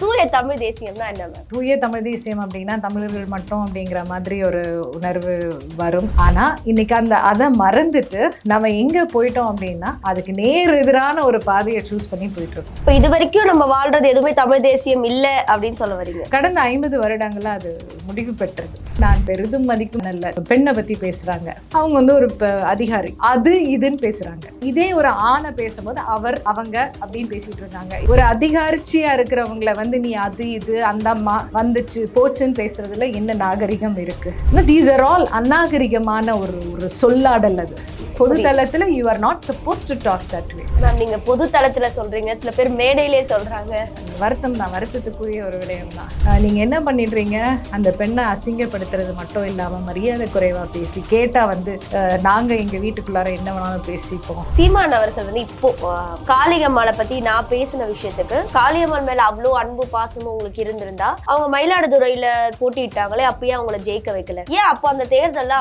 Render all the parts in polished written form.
தூய தமிழ் தேசியம்னா என்ன மேம்? தூய தமிழ் தேசியம் அப்படின்னா தமிழர்கள் மட்டும் அப்படிங்கிற மாதிரி ஒரு உணர்வு வரும். ஆனா இன்னைக்கு அதை மறந்துட்டு நம்ம எங்க போயிட்டோம் அப்படின்னா அதுக்கு நேர் எதிரான ஒரு பாதையை சூஸ் பண்ணி போயிட்டு இருக்கோம். இப்போ இது வரைக்கும் நம்ம வாழ்றது எதுவுமே தமிழ் தேசியம் இல்லை அப்படின்னு சொல்ல வரீங்க? கடந்த 50 வருடங்களா அது முடிவு பெற்றது. நான் பெரிதும் மதிக்கும் நல்ல பெண்ணை பத்தி பேசுறாங்க, அவங்க வந்து ஒரு அதிகாரி அது இதுன்னு பேசுறாங்க. இதே ஒரு ஆணை பேசும்போது அவர் அவங்க அப்படின்னு பேசிட்டு இருக்காங்க. ஒரு அதிகாரிச்சியா இருக்கிறவங்களை வந்து நீ அது இது அந்த அம்மா வந்துச்சு போச்சுன்னு பேசுறதுல என்ன நாகரிகம் இருக்கு? தீஸ் ஆர் ஆல் அநாகரிகமான ஒரு சொல்லாடல். அது பொது தளத்துல you are not suppose to talk that way. Ma'am, நீங்க பொது தளத்துல சொல்றீங்க, சில பேர் மேடையிலே சொல்றாங்க. வருத்தம் தான், வருத்தத்துக்குரிய ஒரு விடயம் தான். நீங்க என்ன பண்ணிடுறீங்க, அந்த பெண்ணை அசிங்கப்படுத்துறது மட்டும் இல்லாம மரியாதை குறைவா பேசி கேட்டா வந்து நாங்க எங்க வீட்டுக்குள்ளார என்ன வேணாலும் பேசிப்போம். சீமான் அவர்கள் வந்து இப்போ காளியம்மாளை பத்தி நான் பேசின விஷயத்துக்கு காளியம்மாள் மேல அவ்வளோ அன்பு பாசமும் உங்களுக்கு இருந்திருந்தா அவங்க மயிலாடுதுறையில போட்டிட்டாங்களே, அப்பயே அவங்கள ஜெயிக்க வைக்கல ஏன்? அப்போ அந்த தேர்தல்ல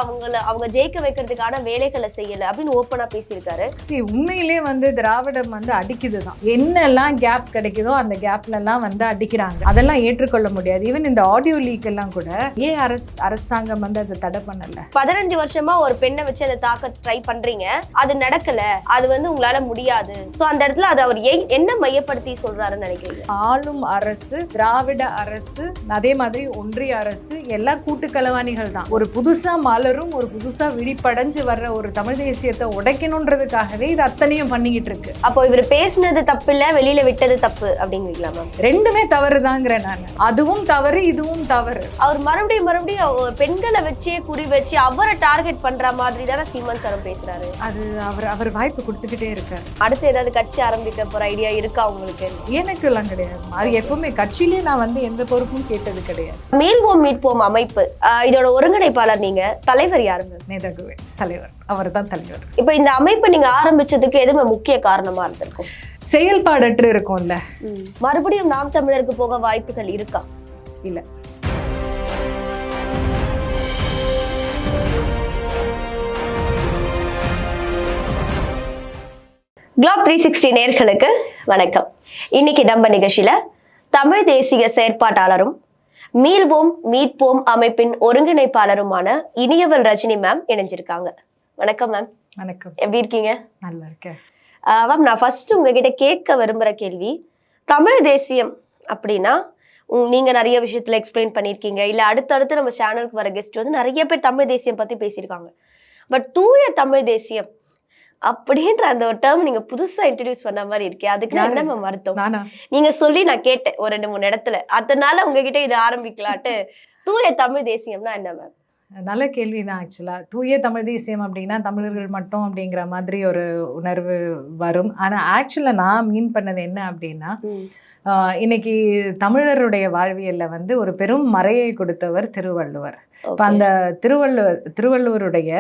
அவங்க ஜெயிக்க வைக்கிறதுக்கான வேலைகளை செய்யல அப்படின்னு ஓப்பனா பேசியிருக்காரு. உண்மையிலே வந்து திராவிடம் வந்து அடிக்குதுதான். என்னெல்லாம் கேப் கிடைக்குதோ அந்த கேப்ல எல்லாம் வந்து அடிக்கிறாங்க. அதெல்லாம் ஏற்றுக்கொள்ள முடியாது. ஈவன் இந்த ஆடியோ லீக் எல்லாம் கூட ஏன் அரசாங்கம் வந்து அதை தடை பண்ணல? 15 வருஷமா ஒரு பெண்ணை வச்சு அதை தாக்க ட்ரை பண்றீங்க, அது நடக்கல, அது வந்து உங்களால முடியாது. சோ அந்த இடத்துல அது அவர் என்ன மையப்படுத்தி சொல்றாருன்னு நினைக்கிறீங்க? ஆளும் அரசு, திராவிட அரசு, அதே மாதிரி ஒன்றிய அரசு எல்லாம் கூட்டு கலவாணிகள் தான். ஒரு புதுசா மலரும், ஒரு புதுசா விழிப்படைஞ்சு வர்ற ஒரு தமிழ் தேசியத்தை உடைக்கணுன்றதுக்காகவே இது அத்தனையும் பண்ணிக்கிட்டு இருக்கு. அப்போ இவர் பேசினது தப்பு இல்ல, வெளியில விட்டது தப்பு அப்படிங்கிறீங்களா மேம்? ரெண்டுமே தவறுதாங்கிறேன் நான். அதுவும் தவறு, இதுவும் தவறு. அவர் மறுபடியும் பெண்களை வச்சே குறி வச்சு அவரை டார்கெட் பண்ற மாதிரி தானே சீமான் சார் பேசுறாரு. அது அவர் வாய்ப்பு கொடுத்துக்கிட்டே இருக்காரு. அடுத்து ஏதாவது கட்சி ஆரம்பிக்க போற ஐடியா இருக்கா உங்களுக்கு? எனக்கு எல்லாம் கிடையாது. அது எப்பவுமே கட்சியிலே நான் வந்து எந்த பொறுப்பும் கேட்டது கிடையாது. மீள்வோம் மீட்போம் அமைப்பு இதோட ஒருங்கிணைப்பாளர் நீங்க, தலைவர் யாருங்க? நேதாகுவே தலைவர், அவர் தான் தலைவர். இப்ப இந்த அமைப்பை நீங்க ஆரம்பிச்சதுக்கு எதுவுமே முக்கிய காரணமா இருந்திருக்கும்? செயல்பாடற்று இருக்கும்ல. மறுபடியும் நாம் தமிழருக்கு போக வாய்ப்புகள் இருக்கா? இல்ல. குளோப் 360 நேயர்களுக்கு வணக்கம். இன்னைக்கு நம்ம நிகழ்ச்சியில தமிழ் தேசிய செயற்பாட்டாளரும் மீள்வோம் மீட்போம் அமைப்பின் ஒருங்கிணைப்பாளருமான இனியவள் ரஜினி மேம் இணைஞ்சிருக்காங்க. வணக்கம் மேம். வணக்கம். எப்படி இருக்கீங்க? நல்லா இருக்கேன் மேம். நான் ஃபர்ஸ்ட் உங்ககிட்ட கேட்க விரும்புற கேள்வி, தமிழ் தேசியம் அப்படின்னா நீங்க நிறைய விஷயத்துல எக்ஸ்பிளைன் பண்ணியிருக்கீங்க, இல்ல அடுத்தடுத்து நம்ம சேனலுக்கு வர கெஸ்ட் வந்து நிறைய பேர் தமிழ் தேசியம் பத்தி பேசியிருக்காங்க. பட் தூய தமிழ் தேசியம் அப்படின்ற அந்த ஒரு டேர்ம் நீங்க புதுசா இன்ட்ரடியூஸ் பண்ண மாதிரி இருக்கே, அதுக்கு என்ன மேம் அர்த்தம்? நீங்க சொல்லி நான் கேட்டேன் ஒரு 2-3 இடத்துல, அதனால உங்ககிட்ட இது ஆரம்பிக்கலாட்டு. தூய தமிழ் தேசியம்னா என்ன மேம்? நல்ல கேள்விதான். ஆக்சுவலா தூய தமிழ் தேசியம் அப்படின்னா தமிழர்கள் மட்டும் அப்படிங்கிற மாதிரி ஒரு உணர்வு வரும். ஆனா ஆக்சுவலா நான் மீன் பண்ணது என்ன அப்படின்னா, இன்னைக்கு தமிழருடைய வாழ்வியல்ல வந்து ஒரு பெரும் மறையை கொடுத்தவர் திருவள்ளுவர். இப்போ அந்த திருவள்ளுவருடைய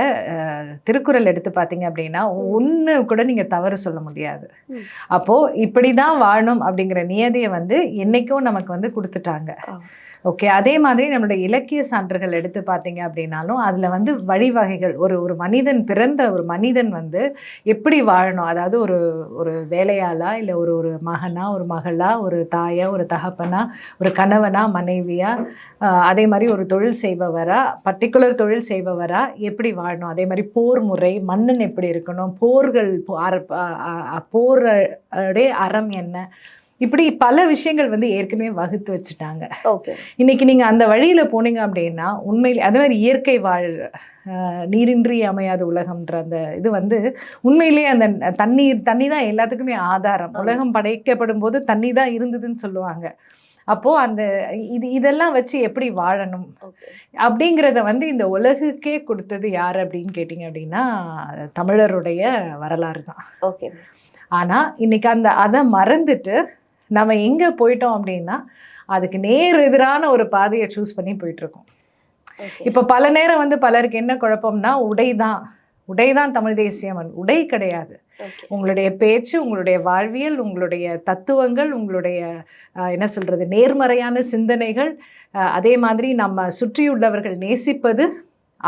திருக்குறள் எடுத்து பார்த்தீங்க அப்படின்னா ஒன்று கூட நீங்கள் தவறு சொல்ல முடியாது. அப்போது இப்படி தான் வாழணும் அப்படிங்கிற நியதியை வந்து என்றைக்கும் நமக்கு வந்து கொடுத்துட்டாங்க. ஓகே. அதே மாதிரி நம்மளுடைய இலக்கிய சான்றுகள் எடுத்து பார்த்தீங்க அப்படின்னாலும் அதில் வந்து வழிவகைகள், ஒரு மனிதன், பிறந்த ஒரு மனிதன் வந்து எப்படி வாழணும், அதாவது ஒரு வேலையாளா, இல்லை ஒரு மகனா, ஒரு மகளா, ஒரு தாயா, ஒரு தகப்பனா, ஒரு கணவனா, மனைவியா, அதே மாதிரி ஒரு தொழில் செய்பவரா, பர்டிகுலர் தொழில் செய்பவரா எப்படி வாழணும், அதே மாதிரி போர் முறை, மன்னன் எப்படி இருக்கணும், போர்கள், போருடைய அறம் என்ன, இப்படி பல விஷயங்கள் வந்து ஏற்கனவே வகுத்து வச்சுட்டாங்க. இன்னைக்கு நீங்க அந்த வழியில போனீங்க அப்படின்னா உண்மையிலே அதே மாதிரி இயற்கை வாழ், நீரின்றி அமையாத உலகம்ன்ற அந்த இது வந்து உண்மையிலேயே அந்த தண்ணி தான் எல்லாத்துக்குமே ஆதாரம். உலகம் படைக்கப்படும் போது தண்ணி தான் இருந்ததுன்னு சொல்லுவாங்க. அப்போது அந்த இதெல்லாம் வச்சு எப்படி வாழணும் அப்படிங்கிறத வந்து இந்த உலகுக்கே கொடுத்தது யார் அப்படின்னு கேட்டிங்க அப்படின்னா தமிழருடைய வரலாறு தான். ஓகே. ஆனால் இன்னைக்கு அதை மறந்துட்டு நம்ம எங்கே போயிட்டோம் அப்படின்னா அதுக்கு நேர் எதிரான ஒரு பாதையை சூஸ் பண்ணி போயிட்டுருக்கோம். இப்போ பல நேரம் வந்து பலருக்கு என்ன குழப்பம்னா உடைதான் தமிழ் தேசியம். உடை கிடையாது. உங்களுடைய பேச்சு, உங்களுடைய வாழ்வியல், உங்களுடைய தத்துவங்கள், உங்களுடைய என்ன சொல்கிறது நேர்மறையான சிந்தனைகள், அதே மாதிரி நம்ம சுற்றியுள்ளவர்கள் நேசிப்பது,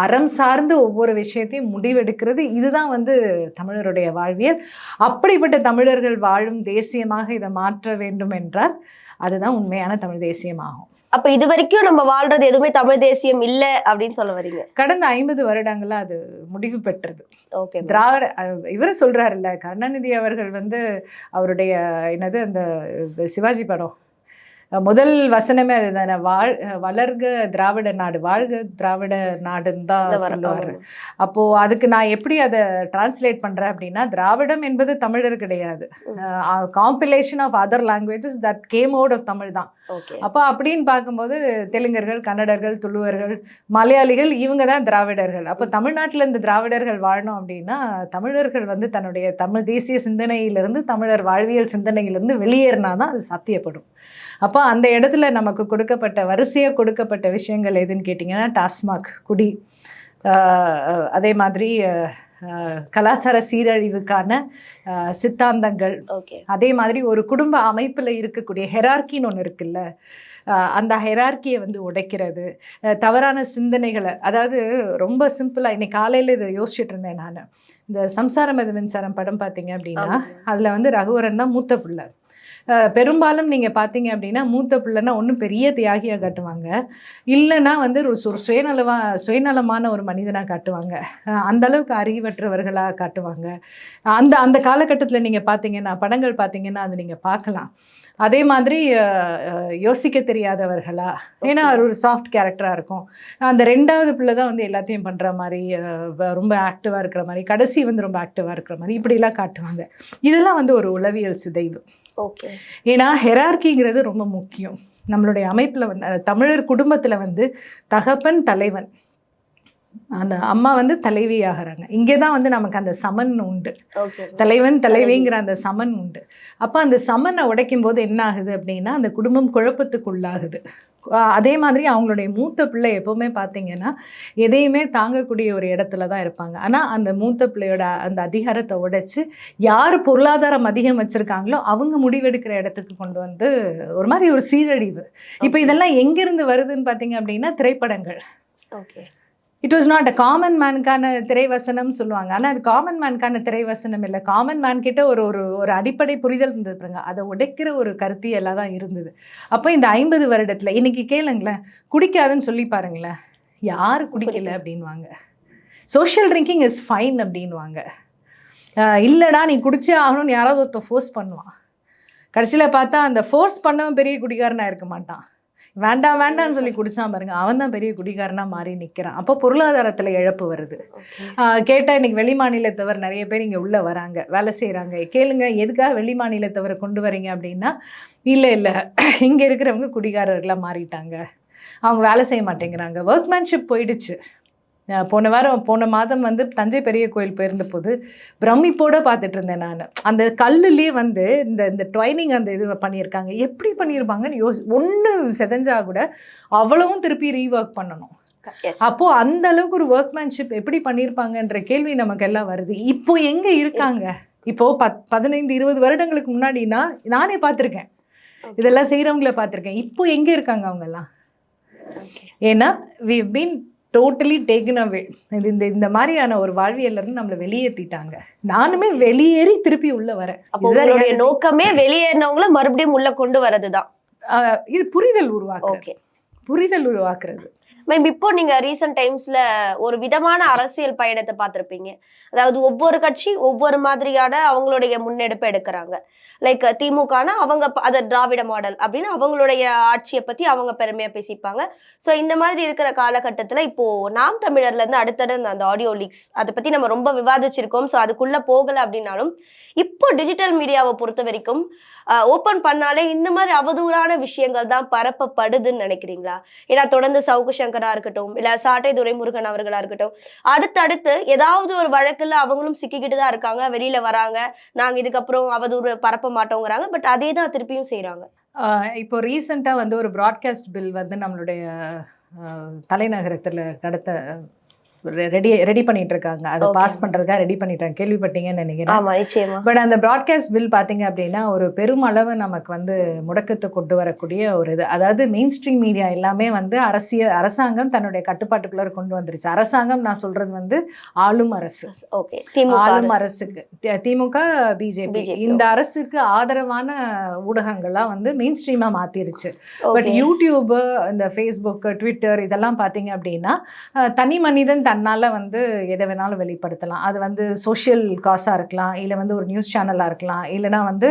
அறம் சார்ந்து ஒவ்வொரு விஷயத்தையும் முடிவெடுக்கிறது, இதுதான் வந்து தமிழருடைய வாழ்வியல். அப்படிப்பட்ட தமிழர்கள் வாழும் தேசியமாக இதை மாற்ற வேண்டும் என்றால் அதுதான் உண்மையான தமிழ் தேசியமாகும். அப்ப இது வரைக்கும் நம்ம வாழ்றது எதுவுமே தமிழ் தேசியம் இல்ல அப்படின்னு சொல்ல வரீங்க? கடந்த 50 வருடங்களா அது முடிவு பெற்றது. ஓகே. திராவிட இவரு சொல்றாருல்ல, கருணாநிதி அவர்கள் வந்து அவருடைய என்னது அந்த சிவாஜி படம் முதல் வசனமே அதுதானே, வளர்க திராவிட நாடு, வாழ்க திராவிட நாடுன்னு தான் சொல்லுவாரு. அப்போ அதுக்கு நான் எப்படி அதை டிரான்ஸ்லேட் பண்றேன் அப்படின்னா, திராவிடம் என்பது தமிழர் கிடையாது, compilation of other languages that came out of Tamil தான். அப்போ அப்படின்னு பார்க்கும்போது தெலுங்கர்கள், கன்னடர்கள், துளுவர்கள், மலையாளிகள் இவங்க தான் திராவிடர்கள். அப்போ தமிழ்நாட்டில் இந்த திராவிடர்கள் வாழணும் அப்படின்னா தமிழர்கள் வந்து தன்னுடைய தமிழ் தேசிய சிந்தனையிலிருந்து, தமிழர் வாழ்வியல் சிந்தனையிலிருந்து வெளியேறினா தான் அது சாத்தியப்படும். அப்போ அந்த இடத்துல நமக்கு கொடுக்கப்பட்ட வரிசையாக கொடுக்கப்பட்ட விஷயங்கள் எதுன்னு கேட்டிங்கன்னா, டாஸ்மாக், குடி, அதே மாதிரி கலாச்சார சீரழிவுக்கான சித்தாந்தங்கள், அதே மாதிரி ஒரு குடும்ப அமைப்பில் இருக்கக்கூடிய ஹெரார்கின்னு ஒன்று இருக்குல்ல, அந்த ஹெரார்கியை வந்து உடைக்கிறது, தவறான சிந்தனைகளை, அதாவது ரொம்ப சிம்பிளாக இன்னைக்கு காலையில் இதை யோசிச்சுட்டு இருந்தேன் நான். இந்த சம்சாரம் அது மின்சாரம் படம் பார்த்தீங்க அப்படின்னா அதில் வந்து ரகுவரன் தான் மூத்த பிள்ளை. பெரும்பாலும் நீங்கள் பார்த்தீங்க அப்படின்னா மூத்த பிள்ளைன்னா ஒன்றும் பெரிய தியாகியாக காட்டுவாங்க, இல்லைன்னா வந்து ஒரு சுயநலமான ஒரு மனிதனாக காட்டுவாங்க, அந்த அளவுக்கு அறிவற்றவர்களாக காட்டுவாங்க. அந்த அந்த காலகட்டத்தில் நீங்கள் பார்த்தீங்கன்னா, படங்கள் பார்த்தீங்கன்னா அது நீங்கள் பார்க்கலாம். அதே மாதிரி யோசிக்க தெரியாதவர்களா, ஏன்னா ஒரு சாஃப்ட் கேரக்டராக இருக்கும். அந்த 2வது பிள்ளை தான் வந்து எல்லாத்தையும் பண்ணுற மாதிரி, ரொம்ப ஆக்டிவாக இருக்கிற மாதிரி, கடைசி வந்து ரொம்ப ஆக்டிவாக இருக்கிற மாதிரி, இப்படிலாம் காட்டுவாங்க. இதெல்லாம் வந்து ஒரு உளவியல் சிதைவு. ஏன்னா ஹெரார்கிங்கிறது ரொம்ப முக்கியம் நம்மளுடைய அமைப்பில். வந்து தமிழர் குடும்பத்தில் வந்து தகப்பன் தலைவன், அந்த அம்மா வந்து தலைவி ஆகிறாங்க. இங்கே தான் வந்து நமக்கு அந்த சமன் உண்டு, தலைவன் தலைவிங்கிற அந்த சமன் உண்டு. அப்போ அந்த சமனை உடைக்கும் போது என்ன ஆகுது அப்படின்னா அந்த குடும்பம் குழப்பத்துக்குள்ளாகுது. அதே மாதிரி அவங்களுடைய மூத்த பிள்ளை எப்போவுமே பார்த்தீங்கன்னா எதையுமே தாங்கக்கூடிய ஒரு இடத்துல தான் இருப்பாங்க. ஆனால் அந்த மூத்த பிள்ளையோட அந்த அதிகாரத்தை உடைச்சு யார் பொருளாதாரம் அதிகம் வச்சுருக்காங்களோ அவங்க முடிவெடுக்கிற இடத்துக்கு கொண்டு வந்து ஒரு மாதிரி ஒரு சீரழிவு. இப்போ இதெல்லாம் எங்கேருந்து வருதுன்னு பார்த்தீங்க அப்படின்னா திரைப்படங்கள். It was not a common மேனுக்கான திரைவசனம் சொல்லுவாங்க, ஆனால் அது காமன் மேனுக்கான திரைவசனம் இல்லை. காமன் மேன் கிட்ட ஒரு ஒரு ஒரு அடிப்படை புரிதல் இருந்தது பாருங்க, அதை உடைக்கிற ஒரு கருத்தியெல்லாம் தான் இருந்தது. அப்போ இந்த 50 வருடத்தில் இன்னைக்கு கேளுங்களேன், குடிக்காதுன்னு சொல்லி பாருங்களேன், யார் குடிக்கல அப்படின்வாங்க. சோஷியல் ட்ரிங்கிங் இஸ் ஃபைன் அப்படின்வாங்க. இல்லைடா நீ குடிச்சே ஆகணும்னு யாராவது ஒருத்தர் ஃபோர்ஸ் பண்ணுவான். கடைசியில் பார்த்தா அந்த ஃபோர்ஸ் பண்ணவன் பெரிய குடிகாரனாக இருக்க மாட்டான், வேண்டாம் வேண்டான்னு சொல்லி குடிச்சான் பாருங்க, அவன் தான் பெரிய குடிகாரனா மாறி நிற்கிறான். அப்போ பொருளாதாரத்தில் இழப்பு வருது. கேட்டால் இன்னைக்கு வெளி மாநிலத்தவர் நிறைய பேர் இங்கே உள்ளே வராங்க, வேலை செய்கிறாங்க. கேளுங்க எதுக்காக வெளி மாநிலத்தவரை கொண்டு வரீங்க அப்படின்னா, இல்லை இங்கே இருக்கிறவங்க குடிகாரர்களாக மாறிட்டாங்க, அவங்க வேலை செய்ய மாட்டேங்கிறாங்க, ஒர்க்மேன்ஷிப் போயிடுச்சு. போன மாதம் வந்து தஞ்சை பெரிய கோயில் போயிருந்த போது பிரமிப்போட பார்த்துட்டு இருந்தேன் நான். அந்த கல்லுலேயே வந்து இந்த ட்வைனிங் அந்த இது பண்ணியிருக்காங்க, எப்படி பண்ணியிருப்பாங்கன்னு ஒன்று செதஞ்சா கூட அவ்வளவும் திருப்பி ரீஒர்க் பண்ணணும். அப்போது அந்த அளவுக்கு ஒரு ஒர்க்மேன்ஷிப் எப்படி பண்ணியிருப்பாங்கன்ற கேள்வி நமக்கு எல்லாம் வருது. இப்போ எங்கே இருக்காங்க? இப்போது 15-20 வருடங்களுக்கு முன்னாடினா நானே பார்த்துருக்கேன், இதெல்லாம் செய்கிறவங்கள பார்த்துருக்கேன். இப்போ எங்கே இருக்காங்க அவங்கெல்லாம்? ஏன்னா we been totally taken away. இந்த மாதிரியான ஒரு வாழ்வியல்லேருந்து நம்மளை வெளியேற்றிட்டாங்க. நானுமே வெளியேறி திருப்பி உள்ள வரேன். உங்களுடைய நோக்கமே வெளியேறினவங்கள மறுபடியும் உள்ள கொண்டு வரது தான். இது புரிதல் உருவாக்குறது. மேம் இப்போ நீங்க ரீசன்ட் டைம்ஸ்ல ஒரு விதமான அரசியல் பயணத்தை பார்த்திருப்பீங்க. அதாவது ஒவ்வொரு கட்சி ஒவ்வொரு மாதிரியான அவங்களுடைய முன்னெடுப்பு எடுக்கிறாங்க. லைக் திமுகனா அவங்க அதை திராவிட மாடல் அப்படின்னு அவங்களுடைய ஆட்சியை பத்தி அவங்க பெருமையா பேசிப்பாங்க. ஸோ இந்த மாதிரி இருக்கிற காலகட்டத்தில் இப்போ நாம் தமிழர்ல இருந்து அடுத்தடுத்து அந்த ஆடியோ லீக்ஸ் அதை பத்தி நம்ம ரொம்ப விவாதிச்சிருக்கோம். ஸோ அதுக்குள்ள போகலை அப்படின்னாலும் இப்போ டிஜிட்டல் மீடியாவை பொறுத்த வரைக்கும் ஓப்பன் பண்ணாலே இந்த மாதிரி அவதூறான விஷயங்கள் தான் பரப்பப்படுதுன்னு நினைக்கிறீங்களா? ஏன்னா தொடர்ந்து சவுக்கு சங்கரா இருக்கட்டும், இல்ல சாட்டை துரைமுருகன் அவர்களா இருக்கட்டும், அடுத்தடுத்து ஏதாவது ஒரு வழக்குல அவங்களும் சிக்கிக்கிட்டு தான் இருக்காங்க, வெளியில வராங்க, நாங்க இதுக்கப்புறம் அவதூறு பரப்ப மாட்டோங்கிறாங்க. பட் அதே தான் திருப்பியும் செய்யறாங்க. இப்போ ரீசெண்டா வந்து ஒரு ப்ராட்காஸ்ட் பில் வந்து நம்மளுடைய தலைநகரத்துல ரெடி பண்ணிட்டு இருக்காங்க. அதை Okay. பாஸ் பண்றதுக்காக ரெடி பண்ணிட்டாங்க, கேள்விப்பட்டீங்கன்னு நினைக்கிறேன். ஆமா நிச்சயமா. பட் அந்த ப்ராட்காஸ்ட் பில் பார்த்தீங்க அப்படின்னா ஒரு பெருமளவு நமக்கு வந்து முடக்கத்தை கொண்டு வரக்கூடிய ஒரு இது. அதாவது மெயின் ஸ்ட்ரீம் மீடியா எல்லாமே வந்து அரசாங்கம் தன்னுடைய கட்டுப்பாட்டுக்குள்ள கொண்டு வந்துருச்சு. அரசாங்கம் நான் சொல்றது வந்து ஆளும் அரசு. ஓகே. திமுக ஆளும் அரசு. அரசுக்கு திமுக பிஜேபி BJP, இந்த அரசுக்கு ஆதரவான ஊடகங்கள்லாம் வந்து மெயின் ஸ்ட்ரீமா மாத்திருச்சு. But Okay. யூடியூப், இந்த ஃபேஸ்புக், ட்விட்டர் இதெல்லாம் பார்த்தீங்க அப்படின்னா தனி மனிதன் தன்னால வந்து எதை வேணாலும் வெளிப்படுத்தலாம். அது வந்து சோஷியல் காஸாக இருக்கலாம், இல்லை வந்து ஒரு நியூஸ் சேனலாக இருக்கலாம், இல்லைனா வந்து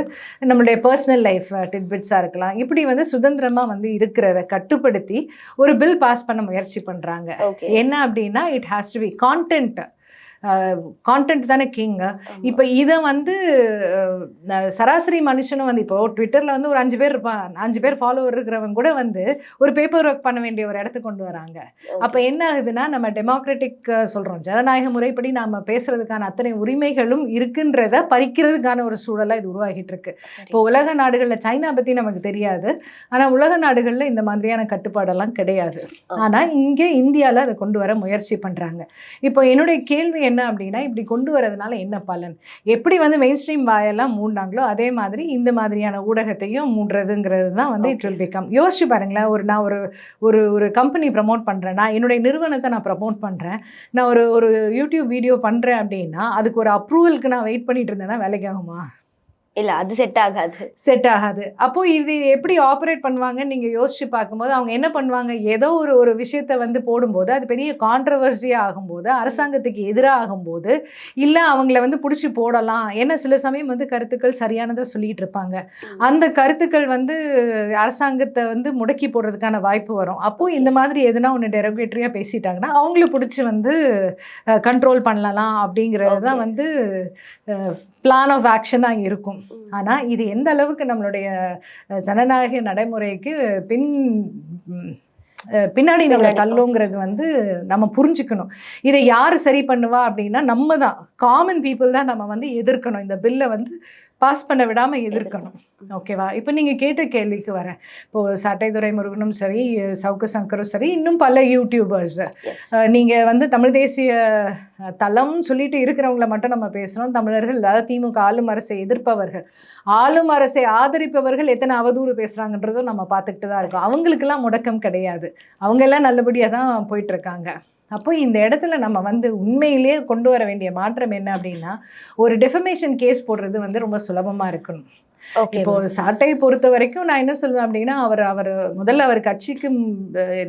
நம்மளுடைய பர்சனல் லைஃப் டிட்பிட்ஸாக இருக்கலாம். இப்படி வந்து சுதந்திரமாக வந்து இருக்கிறத கட்டுப்படுத்தி ஒரு பில் பாஸ் பண்ண முயற்சி பண்ணுறாங்க. Okay. என்ன அப்படின்னா it has to be content தானே கிங். இப்போ இதை வந்து சராசரி மனுஷனும் வந்து இப்போ ட்விட்டரில் வந்து ஒரு 5 பேர் இருப்பான், 5 பேர் ஃபாலோவர் இருக்கிறவங்க கூட வந்து ஒரு பேப்பர் ஒர்க் பண்ண வேண்டிய ஒரு இடத்துக்கு கொண்டு வராங்க. அப்போ என்ன ஆகுதுன்னா நம்ம டெமோக்ராட்டிக் சொல்கிறோம், ஜனநாயக முறைப்படி நம்ம பேசுறதுக்கான அத்தனை உரிமைகளும் இருக்குன்றத பறிக்கிறதுக்கான ஒரு சூழலாக இது உருவாகிட்டு இருக்கு. இப்போ உலக நாடுகளில் சைனா பற்றி நமக்கு தெரியாது, ஆனால் உலக நாடுகளில் இந்த மாதிரியான கட்டுப்பாடெல்லாம் கிடையாது. ஆனால் இங்கே இந்தியாவில் அதை கொண்டு வர முயற்சி பண்ணுறாங்க. இப்போ என்னுடைய கேள்வி என்ன அப்படின்னா இப்படி கொண்டு வரதுனால என்ன பலன்? எப்படி வந்து மெயின் ஸ்ட்ரீம் வாயெல்லாம் மூடினாங்களோ அதே மாதிரி இந்த மாதிரியான ஊடகத்தையும் மூடுறதுங்கிறது தான் வந்து இட் வில் பிகம். யோசிச்சு பாருங்களேன், நான் ஒரு கம்பெனி ப்ரமோட் பண்ணுறேன், நான் என்னுடைய நிறுவனத்தை நான் ப்ரமோட் பண்ணுறேன், நான் ஒரு யூடியூப் வீடியோ பண்ணுறேன் அப்படின்னா அதுக்கு ஒரு அப்ரூவலுக்கு நான் வெயிட் பண்ணிட்டு இருந்தேன்னா வேலைக்கு ஆகுமா? இல்ல அது செட் ஆகாது. அப்போ இது எப்படி ஆப்ரேட் பண்ணுவாங்கன்னு நீங்க யோசிச்சு பார்க்கும்போது அவங்க என்ன பண்ணுவாங்க, ஏதோ ஒரு விஷயத்த வந்து போடும்போது அது பெரிய கான்ட்ரவர்சியா ஆகும்போது, அரசாங்கத்துக்கு எதிராக ஆகும்போது, இல்ல அவங்கள வந்து பிடிச்சி போடலாம். ஏன்னா சில சமயம் வந்து கருத்துக்கள் சரியானதை சொல்லிட்டு இருப்பாங்க, அந்த கருத்துக்கள் வந்து அரசாங்கத்தை வந்து முடக்கி போடுறதுக்கான வாய்ப்பு வரும். அப்போ இந்த மாதிரி எதுனா ஒன்று டெரோகேட்டரியா பேசிட்டாங்கன்னா அவங்கள பிடிச்சி வந்து கண்ட்ரோல் பண்ணலாம் அப்படிங்கிறது தான் வந்து பிளான் ஆஃப் ஆக்ஷனாக இருக்கும். ஆனால் இது எந்த அளவுக்கு நம்மளுடைய ஜனநாயக நடைமுறைக்கு பின்னாடி நம்ம தள்ளுங்கிறது வந்து நம்ம புரிஞ்சுக்கணும். இதை யார் சரி பண்ணுவா அப்படின்னா நம்ம தான், காமன் பீப்புள் தான் நம்ம வந்து எதிர்க்கணும். இந்த பில்லை வந்து பாஸ் பண்ண விடாமல் எதிர்க்கணும். ஓகேவா? இப்போ நீங்கள் கேட்ட கேள்விக்கு வரேன். இப்போது சாட்டை துரைமுருகனும் சரி, சவுக்கு சங்கரும் சரி, இன்னும் பல யூடியூபர்ஸ், நீங்கள் வந்து தமிழ் தேசிய தளம் சொல்லிட்டு இருக்கிறவங்கள மட்டும் நம்ம பேசுகிறோம். தமிழர்கள், அதாவது திமுக ஆளும் அரசை எதிர்ப்பவர்கள், ஆளும் அரசை ஆதரிப்பவர்கள் எத்தனை அவதூறு பேசுகிறாங்கன்றதும் நம்ம பார்த்துக்கிட்டு தான் இருக்கோம். அவங்களுக்கெல்லாம் முடக்கம் கிடையாது, அவங்க எல்லாம் நல்லபடியாக தான் போயிட்டுருக்காங்க. அப்போ இந்த இடத்துல நம்ம வந்து உண்மையிலேயே கொண்டு வர வேண்டிய மாற்றம் என்ன அப்படின்னா ஒரு டெஃபமேஷன் கேஸ் போடுறது வந்து ரொம்ப சுலபமாக இருக்கணும். இப்போ சாட்டை பொறுத்த வரைக்கும் நான் என்ன சொல்வேன் அப்படின்னா அவர் முதல்ல அவர் கட்சிக்கு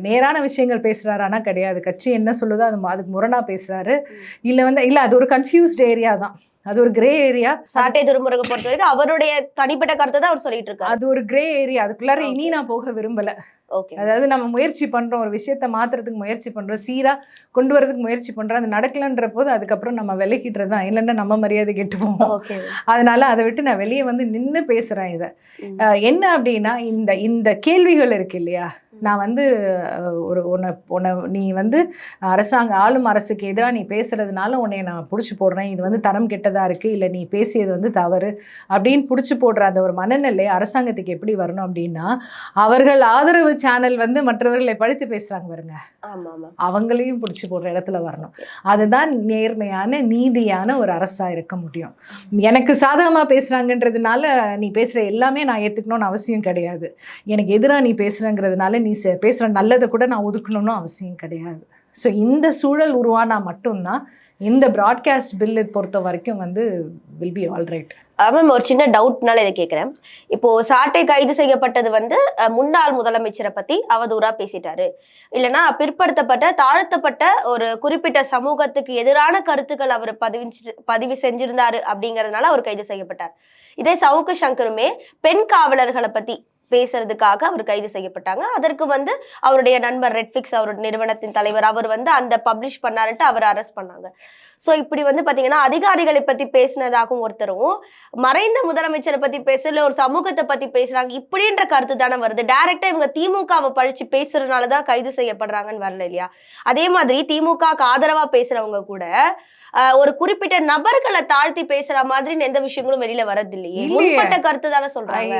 நேரான விஷயங்கள் பேசுறாரு, ஆனால் கிடையாது. கட்சி என்ன சொல்லுதோ அதுக்கு முரணா பேசுறாரு. இல்லை அது ஒரு கன்ஃபியூஸ்ட் ஏரியா தான், அது ஒரு கிரே ஏரியா. சாட்டை துரைமுருகன் பொறுத்த வரைக்கும் அவருடைய தனிப்பட்ட கருத்தை தான் அவர் சொல்லிட்டு இருக்காரு. அது ஒரு கிரே ஏரியா, அதுக்குள்ளார இனி நான் போக விரும்பல. அதாவது நம்ம முயற்சி பண்றோம், ஒரு விஷயத்த மாத்துறதுக்கு முயற்சி பண்றோம், சீரா கொண்டு வரதுக்கு முயற்சி பண்றோம், அது நடக்கலன்ற போது அதுக்கப்புறம் நம்ம விலகிட்டுறது தான், இல்லைன்னா நம்ம மரியாதை கெட்டுவோம். அதனால அதை விட்டு நான் வெளியே வந்து நின்று பேசுறேன். இதை என்ன அப்படின்னா இந்த கேள்விகள் இருக்கு இல்லையா, நான் வந்து உன்னை நீ வந்து ஆளும் அரசுக்கு எதிராக நீ பேசுறதுனால உன்னை நான் பிடிச்சி போடுறேன், இது வந்து தரம் கெட்டதா இருக்கு, இல்லை நீ பேசியது வந்து தவறு அப்படின்னு பிடிச்சி போடுற அந்த ஒரு மனநிலை அரசாங்கத்துக்கு எப்படி வரணும் அப்படின்னா, அவர்கள் ஆதரவு சேனல் வந்து மற்றவர்களை பழித்து பேசுறாங்க பாருங்க, அவங்களையும் பிடிச்சி போடுற இடத்துல வரணும். அதுதான் நேர்மையான நீதியான ஒரு அரசா இருக்க முடியும். எனக்கு சாதகமா பேசுறாங்கன்றதுனால நீ பேசுற எல்லாமே நான் ஏத்துக்கணும்னு அவசியம் கிடையாது, எனக்கு எதிராக நீ பேசுறங்கிறதுனால நீ பேசுற நல்லதை கூட நான் ஒதுக்கணும்னு அவசியம் கிடையாது. ஸோ இந்த சூழல் உருவானா மட்டும்தான் இந்த ப்ராட்காஸ்ட் பில்லு பொறுத்த வரைக்கும் வந்து will be all right. Ma'am ஒரு சின்ன டவுட்னால இதை கேட்குறேன். இப்போ சாட்டை கைது செய்யப்பட்டது வந்து முன்னாள் முதலமைச்சரை பத்தி அவதூறா பேசிட்டாரு, இல்லைன்னா பிற்படுத்தப்பட்ட தாழ்த்தப்பட்ட ஒரு குறிப்பிட்ட சமூகத்துக்கு எதிரான கருத்துக்கள் அவர் பதிவு செஞ்சிருந்தாரு அப்படிங்கிறதுனால அவர் கைது செய்யப்பட்டார். இதே சவுக்கு சங்கருமே பெண் காவலர்களை பத்தி பேசுறதுக்காக அவர் கைது செய்யப்பட்டாங்க. அதற்கு வந்து அவருடைய நண்பர் ரெட்ஃபிக்ஸ், அவருடைய நிறுவனத்தின் தலைவர், அவர் வந்து அந்த பப்ளிஷ் பண்ணாருன்ட்டு அவர் அரெஸ்ட் பண்ணாங்க. ஸோ இப்படி வந்து பாத்தீங்கன்னா அதிகாரிகளை பத்தி பேசினதாகவும் ஒருத்தரும், மறைந்த முதலமைச்சரை பத்தி பேசல ஒரு சமூகத்தை பத்தி பேசுறாங்க இப்படின்ற கருத்து தானே வருது. டைரக்டா இவங்க திமுகவை பழிச்சு பேசுறதுனாலதான் கைது செய்யப்படுறாங்கன்னு வரல இல்லையா? அதே மாதிரி திமுகவுக்கு ஆதரவா பேசுறவங்க கூட ஒரு குறிப்பிட்ட நபர்களை தாழ்த்தி பேசுற மாதிரி எந்த விஷயங்களும் வெளியில வரது இல்லையே, முன்பட்ட கருத்து தானே சொல்றாங்க.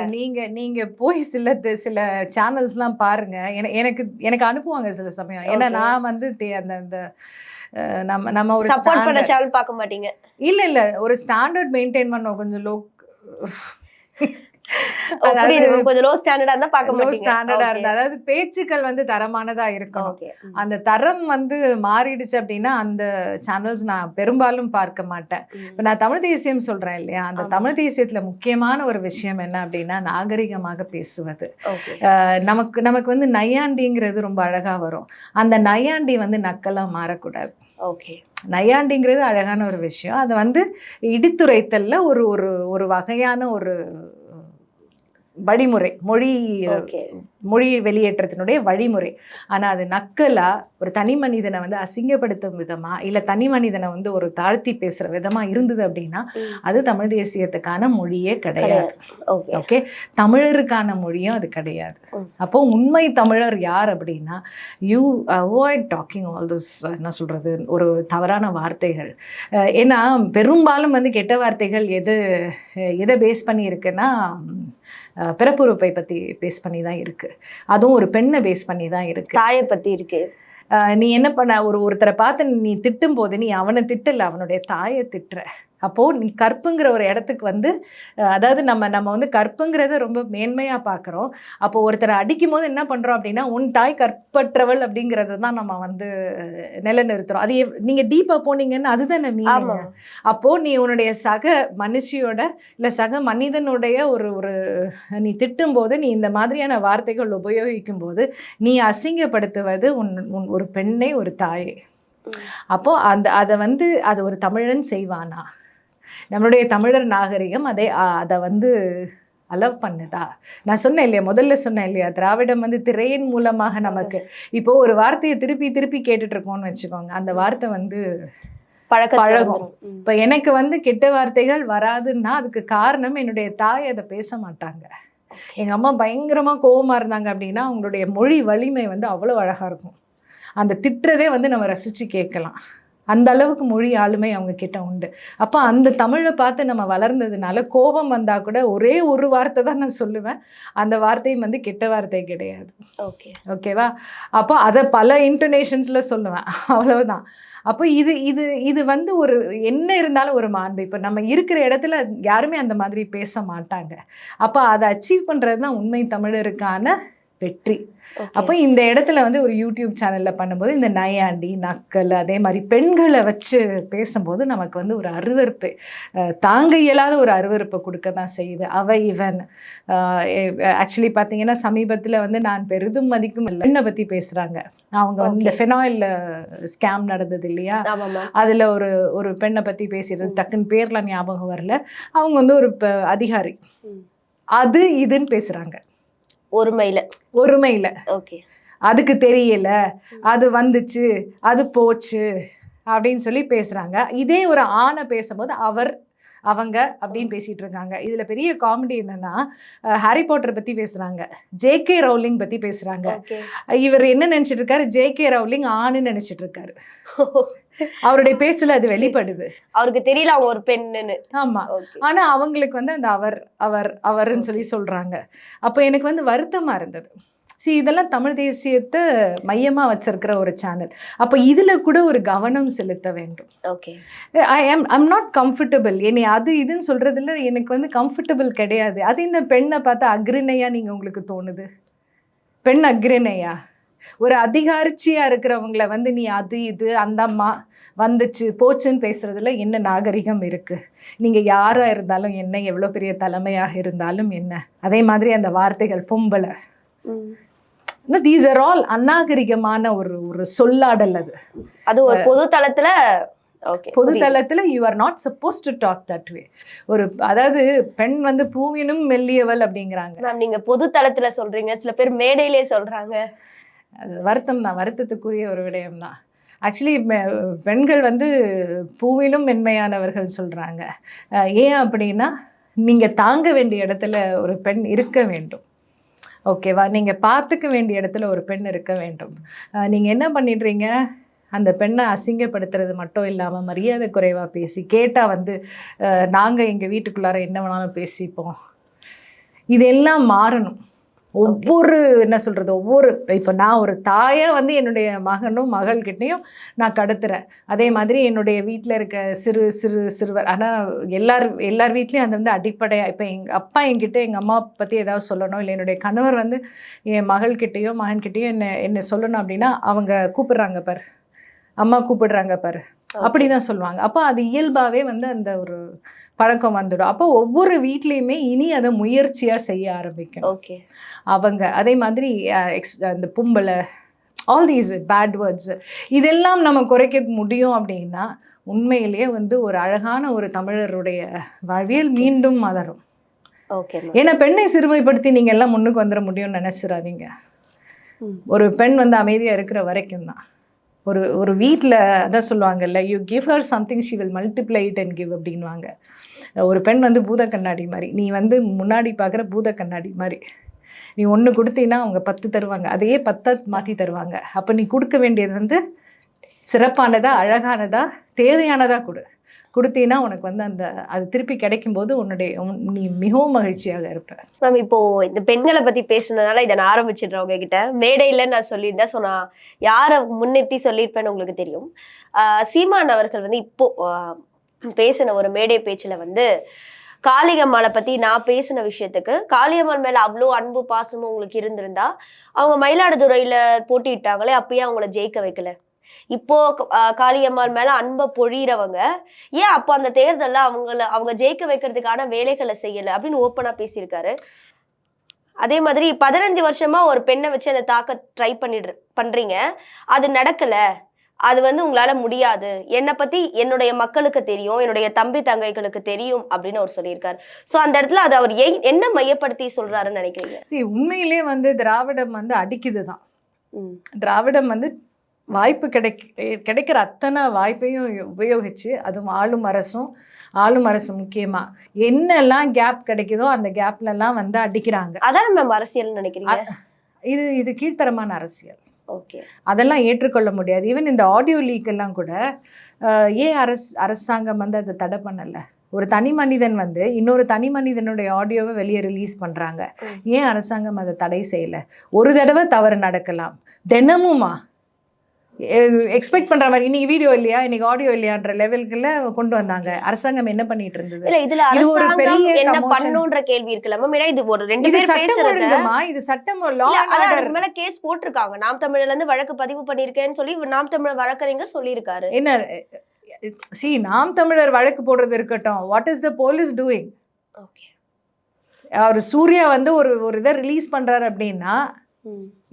நீங்க போய் சில சேனல்ஸ் எல்லாம் பாருங்க, எனக்கு அனுப்புவாங்க சில சமயம். ஏன்னா நான் வந்து அந்த நம்ம நம்ம ஒரு சப்போர்ட் பண்ண சேனல் பார்க்க மாட்டீங்க. இல்ல ஒரு ஸ்டாண்டர்ட் மெயின்டைன் பண்ணோம் கொஞ்சம் லோ. புரியுது. கொஞ்சம் லோ ஸ்டாண்டர்டா இருந்தா பார்க்க லோ மாட்டீங்க. ஸ்டாண்டர்டா இருந்தா, அதாவது பேச்சுக்கள் வந்து தரமானதா இருக்கணும். ஓகே. அந்த தரம் வந்து மாறிடுச்சு அப்படின்னா அந்த சேனல்ஸ் நான் பெரும்பாலும் பார்க்க மாட்டேன். இப்ப நான் தமிழ் தேசியம் சொல்றேன் இல்லையா, அந்த தமிழ் தேசியத்துல முக்கியமான ஒரு விஷயம் என்ன அப்படின்னா நாகரிகமாக பேசுவது. ஓகே. நமக்கு நமக்கு வந்து நையாண்டிங்கிறது ரொம்ப அழகா வரும். அந்த நையாண்டி வந்து நக்கலா மாறக்கூடாது. ஓகே. நையாண்டிங்கிறது அழகான ஒரு விஷயம். அது வந்து இடித்துரைத்தல்ல ஒரு ஒரு ஒரு வகையான ஒரு வழிமுறை, மொழி வெளியேற்றத்தினுடைய வழிமுறை. ஆனா அது நக்கலா ஒரு தனி மனிதனை வந்து அசிங்கப்படுத்தும் விதமா இல்ல தனி மனிதனை வந்து ஒரு தாழ்த்தி பேசுற விதமா இருந்தது அப்படின்னா அது தமிழ் தேசியத்துக்கான மொழியே கிடையாது. ஓகே, தமிழருக்கான மொழியும் அது கிடையாது. அப்போ உண்மை தமிழர் யார் அப்படின்னா you avoid docking all those, என்ன சொல்றது, ஒரு தவறான வார்த்தைகள். ஏன்னா பெரும்பாலும் வந்து கெட்ட வார்த்தைகள் எதை பேஸ் பண்ணி இருக்குன்னா பிறப்புறுப்பை பத்தி பேஸ் பண்ணி தான் இருக்கு. அதுவும் ஒரு பெண்ணை பேஸ் பண்ணி தான் இருக்கு. தாயை பத்தி இருக்கு. நீ என்ன பண்ண, ஒருத்தரை பார்த்து நீ திட்டும் போது நீ அவனை திட்டல, அவனுடைய தாயை திட்டுற. அப்போது நீ கற்புங்கிற ஒரு இடத்துக்கு வந்து, அதாவது நம்ம வந்து கற்புங்கிறத ரொம்ப மேன்மையாக பார்க்குறோம். அப்போது ஒருத்தரை அடிக்கும் போது என்ன பண்ணுறோம் அப்படின்னா உன் தாய் கற்பற்றவள் அப்படிங்கிறத தான் நம்ம வந்து நிலைநிறுத்துகிறோம். அது நீங்கள் டீப்பாக போனீங்கன்னு அதுதானே மீனிங். அப்போது நீ உன்னுடைய சக மனுஷியோட இல்லை சக மனிதனுடைய ஒரு நீ திட்டும்போது நீ இந்த மாதிரியான வார்த்தைகள் உபயோகிக்கும் போது நீ அசிங்கப்படுத்துவது ஒரு பெண்ணை, ஒரு தாயை. அப்போது அதை வந்து அது ஒரு தமிழன் செய்வானா? நம்மளுடைய தமிழர் நாகரிகம் அதை வந்து அலவ் பண்ணுதா? நான் சொன்னேன் இல்லையா, முதல்ல சொன்னேன் இல்லையா, திராவிடம் வந்து திரையின் மூலமாக நமக்கு இப்போ ஒரு வார்த்தையை திருப்பி திருப்பி கேட்டுட்டு இருக்கோம்னு வச்சுக்கோங்க, அந்த வார்த்தை வந்து பழகும். இப்போ எனக்கு வந்து கெட்ட வார்த்தைகள் வராதுன்னா அதுக்கு காரணம் என்னுடைய தாய் அதை பேச மாட்டாங்க. எங்கள் அம்மா பயங்கரமா கோவமா இருந்தாங்க அப்படின்னா அவங்களுடைய மொழி வலிமை வந்து அவ்வளோ அழகா இருக்கும். அந்த திட்டுறதே வந்து நம்ம ரசித்து கேட்கலாம். அந்த அளவுக்கு மொழி ஆளுமை அவங்க கிட்ட உண்டு. அப்போ அந்த தமிழை பார்த்து நம்ம வளர்ந்ததுனால கோபம் வந்தால் கூட ஒரே ஒரு வார்த்தை தான் நான் சொல்லுவேன். அந்த வார்த்தையும் வந்து கெட்ட வார்த்தை கிடையாது. ஓகேவா? அப்போ அதை பல இன்டோனேஷன்ஸில் சொல்லுவேன், அவ்வளவுதான். அப்போ இது வந்து ஒரு என்ன இருந்தாலும் ஒரு மாண்பு. இப்போ நம்ம இருக்கிற இடத்துல யாருமே அந்த மாதிரி பேச மாட்டாங்க. அப்போ அதை அச்சீவ் பண்ணுறது தான் உண்மை தமிழருக்கான வெற்றி. அப்போ இந்த இடத்துல வந்து ஒரு யூடியூப் சேனல்ல பண்ணும்போது இந்த நையாண்டி, நக்கல், அதே மாதிரி பெண்களை வச்சு பேசும்போது நமக்கு வந்து ஒரு அருவருப்பு, தாங்க இயலாத ஒரு அருவருப்பை கொடுக்க தான் செய்யுது. இவன் ஆக்சுவலி பார்த்தீங்கன்னா சமீபத்தில் வந்து நான் பெரிதும் மதிக்கும் பெண்ணை பற்றி பேசுகிறாங்க. அவங்க வந்து இந்த ஃபெனாயில் ஸ்கேம் நடந்தது இல்லையா, அதில் ஒரு பெண்ணை பற்றி பேசிடுறது, டக்குன்னு பேர்லாம் ஞாபகம் வரல. அவங்க வந்து ஒரு அதிகாரி அது இதுன்னு பேசுகிறாங்க. ஒருமையில ஓகே, அதுக்கு தெரியல, அது வந்துச்சு, அது போச்சு அப்படின்னு சொல்லி பேசுறாங்க. இதே ஒரு ஆணை பேசும்போது அவங்க அப்படின்னு பேசிட்டு இருக்காங்க. இதுல பெரிய காமெடி என்னன்னா, ஹாரி பாட்டர் பத்தி பேசுறாங்க, ஜே.கே. ரவுலிங் பத்தி பேசுறாங்க. இவர் என்ன நினைச்சிட்டு இருக்காரு, ஜே.கே. ரவுலிங் ஆணுன்னு நினைச்சிட்டு இருக்காரு. அவருடைய பேச்சுல அது வெளிப்படுது. அவருக்கு தெரியல அவங்க ஒரு பெண்ணுன்னு. ஆமா, ஆனா அவங்களுக்கு வந்து அந்த அவர்ன்னு சொல்லி சொல்றாங்க. அப்போ எனக்கு வந்து வருத்தமா இருந்தது. இதெல்லாம் தமிழ் தேசியத்தை மையமா வச்சிருக்கிற ஒரு சேனல். அப்போ இதுல கூட ஒரு கவனம் செலுத்த வேண்டும். Okay, I'm not comfortable. என்னை அது இதுன்னு சொல்றதுல எனக்கு வந்து கம்ஃபர்டபுள் கிடையாது. அது என்ன பெண்ணை பார்த்தா அக்ரிணையா நீங்க உங்களுக்கு தோணுது? பெண் அக்ரிணையா? ஒரு அதிகாரிச்சியா இருக்கிறவங்கள வந்து நீ அது இது அந்த அம்மா வந்துச்சு போச்சுன்னு பேசுறதுல என்ன நாகரிகம் இருக்கு? நீங்க யாரா இருந்தாலும் என்ன, எவ்வளவு பெரிய தலைமையாக இருந்தாலும் என்ன, அதே மாதிரி அந்த வார்த்தைகள் பொம்பளை, தீஸ் ஆர் ஆல் அநாகரிகமான ஒரு சொல்லாடல். அது ஒரு பொது தளத்துல you are not suppose to talk that way. அதாவது பெண் வந்து பூவினும் மெல்லியவள் அப்படிங்கிறாங்க. மேம், நீங்க பொது தளத்துல சொல்றீங்க, சில பேர் மேடையிலே சொல்றாங்க. அது வருத்தம் தான், வருத்தத்துக்குரிய ஒரு விடயம் தான். ஆக்சுவலி பெண்கள் வந்து பூவிலும் மென்மையானவர்கள் சொல்கிறாங்க. ஏன் அப்படின்னா நீங்கள் தாங்க வேண்டிய இடத்துல ஒரு பெண் இருக்க வேண்டும். ஓகேவா? நீங்கள் பார்த்துக்க வேண்டிய இடத்துல ஒரு பெண் இருக்க வேண்டும். நீங்கள் என்ன பண்ணிடுறீங்க, அந்த பெண்ணை அசிங்கப்படுத்துறது மட்டும் இல்லாமல் மரியாதை குறைவாக பேசி கேட்டால் வந்து நாங்கள் எங்கள் வீட்டுக்குள்ளார என்ன வேணாலும் பேசிப்போம். இதெல்லாம் மாறணும். ஒவ்வொரு என்ன சொல்றது, ஒவ்வொரு இப்போ நான் ஒரு தாயா வந்து என்னுடைய மகனும் மகள்கிட்டையும் நான் கடத்துறேன். அதே மாதிரி என்னுடைய வீட்டில் இருக்க சிறுவர், ஆனால் எல்லார் வீட்லேயும் அது வந்து அடிப்படையாக, இப்போ எங்கள் அப்பா என்கிட்ட எங்கள் அம்மா பற்றி ஏதாவது சொல்லணும், இல்லை என்னுடைய கணவர் வந்து என் மகள்கிட்டையோ மகன்கிட்டையோ என்ன சொல்லணும் அப்படின்னா, அவங்க கூப்பிடுறாங்க பாரு, அம்மா கூப்பிடுறாங்க பாரு, அப்படி தான் சொல்லுவாங்க. அப்போ அது இயல்பாகவே வந்து அந்த ஒரு பழக்கம் வந்துடும். அப்போ ஒவ்வொரு வீட்லேயுமே இனி அதை முயற்சியாக செய்ய ஆரம்பிக்கணும். ஓகே. அவங்க அதே மாதிரி அந்த பொம்பளை, ஆல் தீஸ் பேட் வேர்ட்ஸ், இதெல்லாம் நம்ம குறைக்க முடியும் அப்படின்னா உண்மையிலேயே வந்து ஒரு அழகான ஒரு தமிழருடைய வாழ்வியல் மீண்டும் மலரும். ஓகே. ஏன்னா பெண்ணை சிறுமைப்படுத்தி நீங்கள் எல்லாம் முன்னுக்கு வந்துட முடியும்னு நினச்சிடாதீங்க. ஒரு பெண் வந்து அமைதியாக இருக்கிற வரைக்கும் தான். ஒரு வீட்டில் அதான் சொல்லுவாங்கல்ல, you give her something she will multiply it and give அப்படின்வாங்க. ஒரு பெண் வந்து பூத கண்ணாடி மாதிரி, நீ வந்து முன்னாடி பார்க்குற பூத கண்ணாடி மாதிரி. நீ 1 கொடுத்தீங்கன்னா அவங்க 10 தருவாங்க, அதையே 10 மாற்றி தருவாங்க. அப்போ நீ கொடுக்க வேண்டியது வந்து சிறப்பானதா, அழகானதா, தேவையானதா கொடுத்தீங்கன்னா உனக்கு வந்து அது திருப்பி கிடைக்கும்போது நீ மிகவும் மகிழ்ச்சியாக இருப்ப. மேம், இப்போ இந்த பெண்களை பத்தி பேசுனதுனால இதை நான் ஆரம்பிச்சிடுறேன் உங்ககிட்ட. மேடையில நான் சொல்லியிருந்தேன், ஸோ நான் யாரை முன்னிறுத்தி சொல்லியிருப்பேன்னு உங்களுக்கு தெரியும். சீமான் அவர்கள் வந்து இப்போ பேசின ஒரு மேடை பேச்சுல வந்து காளியம்மாளை பத்தி நான் பேசின விஷயத்துக்கு, காளியம்மாள் மேல அவ்வளோ அன்பு பாசமும் உங்களுக்கு இருந்திருந்தா அவங்க மயிலாடுதுறையில போட்டியிட்டாங்களே, அப்பயே அவங்கள ஜெயிக்க வைக்கல. இப்போ காளியம்மாள் மேல அன்பை பொழியறவங்க ஏன் அப்போ அந்த தேர்தல்ல அவங்க ஜெயிக்க வைக்கிறதுக்கான வேலைகளை செய்யல அப்படின்னு ஓப்பனா பேசியிருக்காரு. அதே மாதிரி 15 வருஷமா ஒரு பெண்ணை வச்சு என்னை தாக்க ட்ரை பண்றீங்க, அது நடக்கல, அது வந்து உங்களால முடியாது, என்னை பத்தி என்னுடைய மக்களுக்கு தெரியும், என்னுடைய தம்பி தங்கைகளுக்கு தெரியும் அப்படின்னு அவர் சொல்லியிருக்காரு. ஸோ அந்த இடத்துல அது அவர் என்ன மையப்படுத்தி சொல்றாருன்னு நினைக்கிறீங்க? உண்மையிலேயே வந்து திராவிடம் வந்து அடிக்குது தான். திராவிடம் வந்து வாய்ப்பு கிடைக்கிற அத்தனை வாய்ப்பையும் உபயோகிச்சு, அதுவும் ஆளும் அரசு முக்கியமா என்னெல்லாம் கேப் கிடைக்குதோ அந்த கேப்லலாம் வந்து அடிக்கிறாங்க. அதான் மேம் அரசியல் நினைக்கிறீங்க? இது கீழ்த்தரமான அரசியல். ஓகே. அதெல்லாம் ஏற்றுக்கொள்ள முடியாது. ஈவன் இந்த ஆடியோ லீக் எல்லாம் கூட ஏன் அரசாங்கம் வந்து அதை தடை பண்ணலை? ஒரு தனி மனிதன் வந்து இன்னொரு தனி மனிதனுடைய ஆடியோவை வெளியே ரிலீஸ் பண்ணுறாங்க, ஏன் அரசாங்கம் அதை தடை செய்யலை? ஒரு தடவை தவறு நடக்கலாம், தினமுமா எக்ஸ்பெக்ட் பண்ற மாதிரி இன்னைக்கு வீடியோ இல்லையா, இன்னைக்கு ஆடியோ இல்லையான்ற லெவலுக்குள்ள கொண்டு வந்தாங்க. அரசாங்கம் என்ன பண்ணிட்டு இருந்தது? இல்ல, இதுல அரசாங்கம் என்ன பண்ணுன்ற கேள்வி இருக்குல்ல மேம். ஏன்னா இது ஒரு 2 பேர் பேசுறதுமா, இது சட்டம் லா அதுக்கு மேல கேஸ் போட்டிருக்காங்க. நாம் தமிழர்ல இருந்து வழக்கு பதிவு பண்ணிருக்கேன்னு சொல்லி நாம் தமிழர் வழக்கறிஞர் சொல்லியிருக்காரு. என்ன நாம் தமிழர் வழக்கு போடுறது இருக்கட்டும், what is the police doing? Okay. அவர் சூர்யா வந்து ஒரு இதை ரிலீஸ் பண்றாரு அப்படின்னா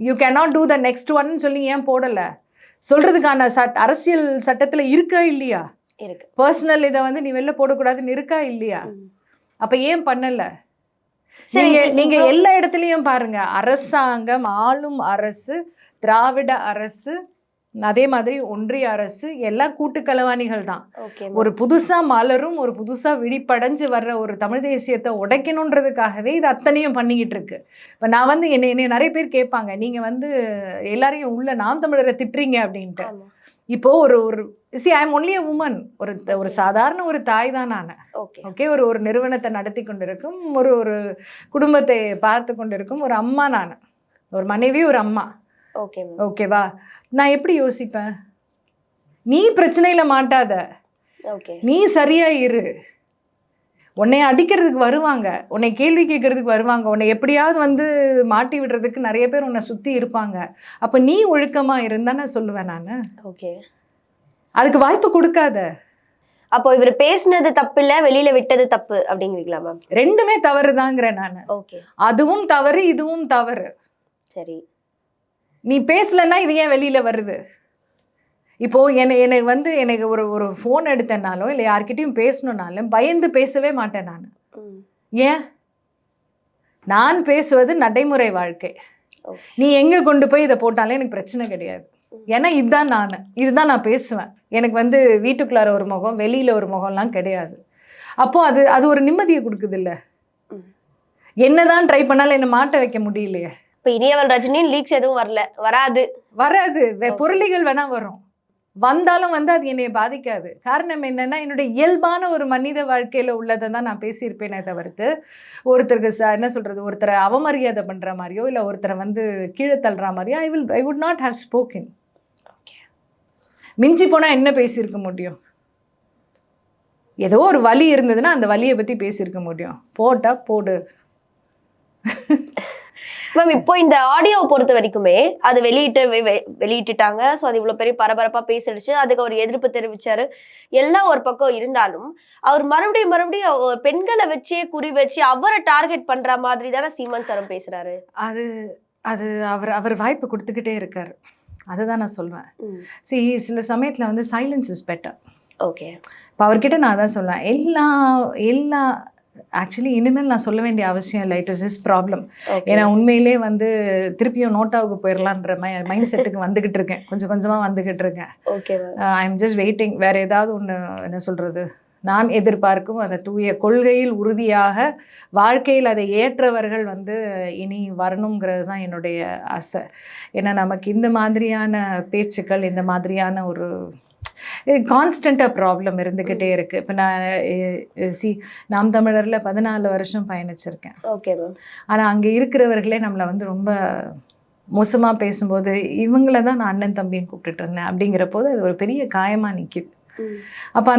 you cannot do the next ஒன்னு சொல்லி ஏன் போடல? சொல்றதுக்கான அரசியல் சட்டத்துல இருக்கா இல்லையா? இருக்கு. பர்சனல் இதை வந்து நீ வெளில போடக்கூடாதுன்னு இருக்கா இல்லையா? அப்ப ஏன் பண்ணல? நீங்க எல்லா இடத்துலயும் பாருங்க, அரசாங்கம், ஆளும் அரசு, திராவிட அரசு, அதே மாதிரி ஒன்றிய அரசு எல்லாம் கூட்டு கலவாணிகள் தான். ஒரு புதுசா மலரும், ஒரு புதுசா விழிப்படைஞ்சு வர்ற ஒரு தமிழ் தேசியத்தை உடைக்கணுன்றதுக்காகவே இது அத்தனையும் பண்ணிக்கிட்டு இருக்கு. இப்போ நான் வந்து என்னை நிறைய பேர் கேட்பாங்க, நீங்க வந்து எல்லாரையும் உள்ள நாம் தமிழரை திட்டுறீங்க அப்படின்ட்டு. இப்போ ஒரு I am only a woman, ஒரு சாதாரண ஒரு தாய் தான் நான். ஓகே. ஒரு நிறுவனத்தை நடத்தி கொண்டிருக்கும், ஒரு குடும்பத்தை பார்த்து கொண்டிருக்கும் ஒரு அம்மா நான், ஒரு மனைவி, ஒரு அம்மா. ஓகேவா? நான் எப்படி யோசிப்பேன்? நீ பிரச்சனையில மாட்டாத, நீ சரியா இரு. உன்னை அடிக்கிறதுக்கு வருவாங்க, உன்னை கேள்வி கேட்கறதுக்கு வருவாங்க, உன்னை எப்படியாவது வந்து மாட்டி விடுறதுக்கு நிறைய பேர் உன்னை சுத்தி இருப்பாங்க. அப்ப நீ ஒழுக்கமா இருந்தா நான் சொல்லுவேன் நானு. ஓகே. அதுக்கு வாய்ப்பு கொடுக்காத. அப்போ இவர் பேசினது தப்பு இல்ல, வெளியில விட்டது தப்பு அப்படிங்கிறீங்களா மேம்? ரெண்டுமே தவறுதாங்கிறேன் நானு. ஓகே. அதுவும் தவறு, இதுவும் தவறு. சரி. நீ பேசலன்னா இது ஏன் வெளியில வருது? இப்போ எனக்கு ஒரு ஃபோன் எடுத்தனாலும் இல்லை யார்கிட்டையும் பேசணுன்னாலும் பயந்து பேசவே மாட்டேன் நான். ஏன்? நான் பேசுவது நடைமுறை வாழ்க்கை. நீ எங்க கொண்டு போய் இதை போட்டாலும் எனக்கு பிரச்சனை கிடையாது. ஏன்னா இதுதான் நான் பேசுவேன். எனக்கு வந்து வீட்டுக்குள்ளார ஒரு முகம், வெளியில ஒரு முகம்லாம் கிடையாது. அப்போ அது ஒரு நிம்மதியை கொடுக்குது இல்ல? என்னதான் ட்ரை பண்ணாலும் என்ன மாட்ட வைக்க முடியலையே. இப்போ இனியவள் ரஜினியின் லீக்ஸ் எதுவும் வராது. பொருளிகள் வேணா வரும், வந்தாலும் வந்து அது என்னை பாதிக்காது. காரணம் என்னன்னா, என்னுடைய இயல்பான ஒரு மனித வாழ்க்கையில உள்ளதை தான் நான் பேசியிருப்பேனே தவிர்த்து, ஒருத்தருக்கு என்ன சொல்றது, ஒருத்தரை அவமரியாதை பண்ற மாதிரியோ, இல்ல ஒருத்தரை வந்து கீழே தள்ளுற மாதிரியோ I would not have spoken. மிஞ்சி போனா என்ன பேசியிருக்க முடியும்? ஏதோ ஒரு வலி இருந்ததுன்னா அந்த வலியை பத்தி பேசியிருக்க முடியும். போட்டா போடு. மேம் இப்போ இந்த ஆடியோவை பொறுத்த வரைக்குமே அது வெளியிட்டுட்டாங்க. ஸோ அது இவ்வளோ பெரிய பரபரப்பா பேசிடுச்சு. அதுக்கு அவர் எதிர்ப்பு தெரிவிச்சாரு. எல்லாம் ஒரு பக்கம் இருந்தாலும் அவர் மறுபடியும் பெண்களை வச்சே குறி வச்சு அவரை டார்கெட் பண்ற மாதிரி தானே சீமான் சாரும் பேசுறாரு. அது அது அவர் வாய்ப்பு கொடுத்துக்கிட்டே இருக்காரு. அதுதான் நான் சொல்வேன். சில சமயத்தில் வந்து சைலன்ஸ் இஸ் பெட்டர். ஓகே. இப்போ அவர்கிட்ட நான் தான் சொல்லுவேன், எல்லா ஆக்சுவலி இனிமேல் நான் சொல்ல வேண்டிய அவசியம் இல்லை. It is his problem. ஏன்னா உண்மையிலே வந்து திருப்பியும் நோட்டாவுக்கு போயிடலான்ற மைண்ட் செட்டுக்கு வந்துகிட்டு இருக்கேன். கொஞ்சம் கொஞ்சமாக வந்துகிட்டு இருக்கேன். Okay. I am just waiting. வேறு ஏதாவது ஒன்று என்ன சொல்கிறது, நான் எதிர்பார்க்கும் அந்த தூய கொள்கையில் உறுதியாக வாழ்க்கையில் அதை ஏற்றவர்கள் வந்து இனி வரணுங்கிறது தான் என்னுடைய ஆசை. ஏன்னா நமக்கு இந்த மாதிரியான பேச்சுக்கள், இந்த மாதிரியான ஒரு கான்ஸ்டண்ட்டாக ப்ராப்ளம் இருந்துக்கிட்டே இருக்குது. இப்போ நான் நாம் தமிழரில் 14 வருஷம் பயணிச்சிருக்கேன். Okay ma'am. ஆனால் அங்கே இருக்கிறவர்களே நம்மளை வந்து ரொம்ப மோசமாக பேசும்போது இவங்கள தான் நான் அண்ணன் தம்பின்னு கூப்பிட்டுட்டு இருந்தேன் அப்படிங்கிற போது அது ஒரு பெரிய காயமாக நிற்கிது. அப்போ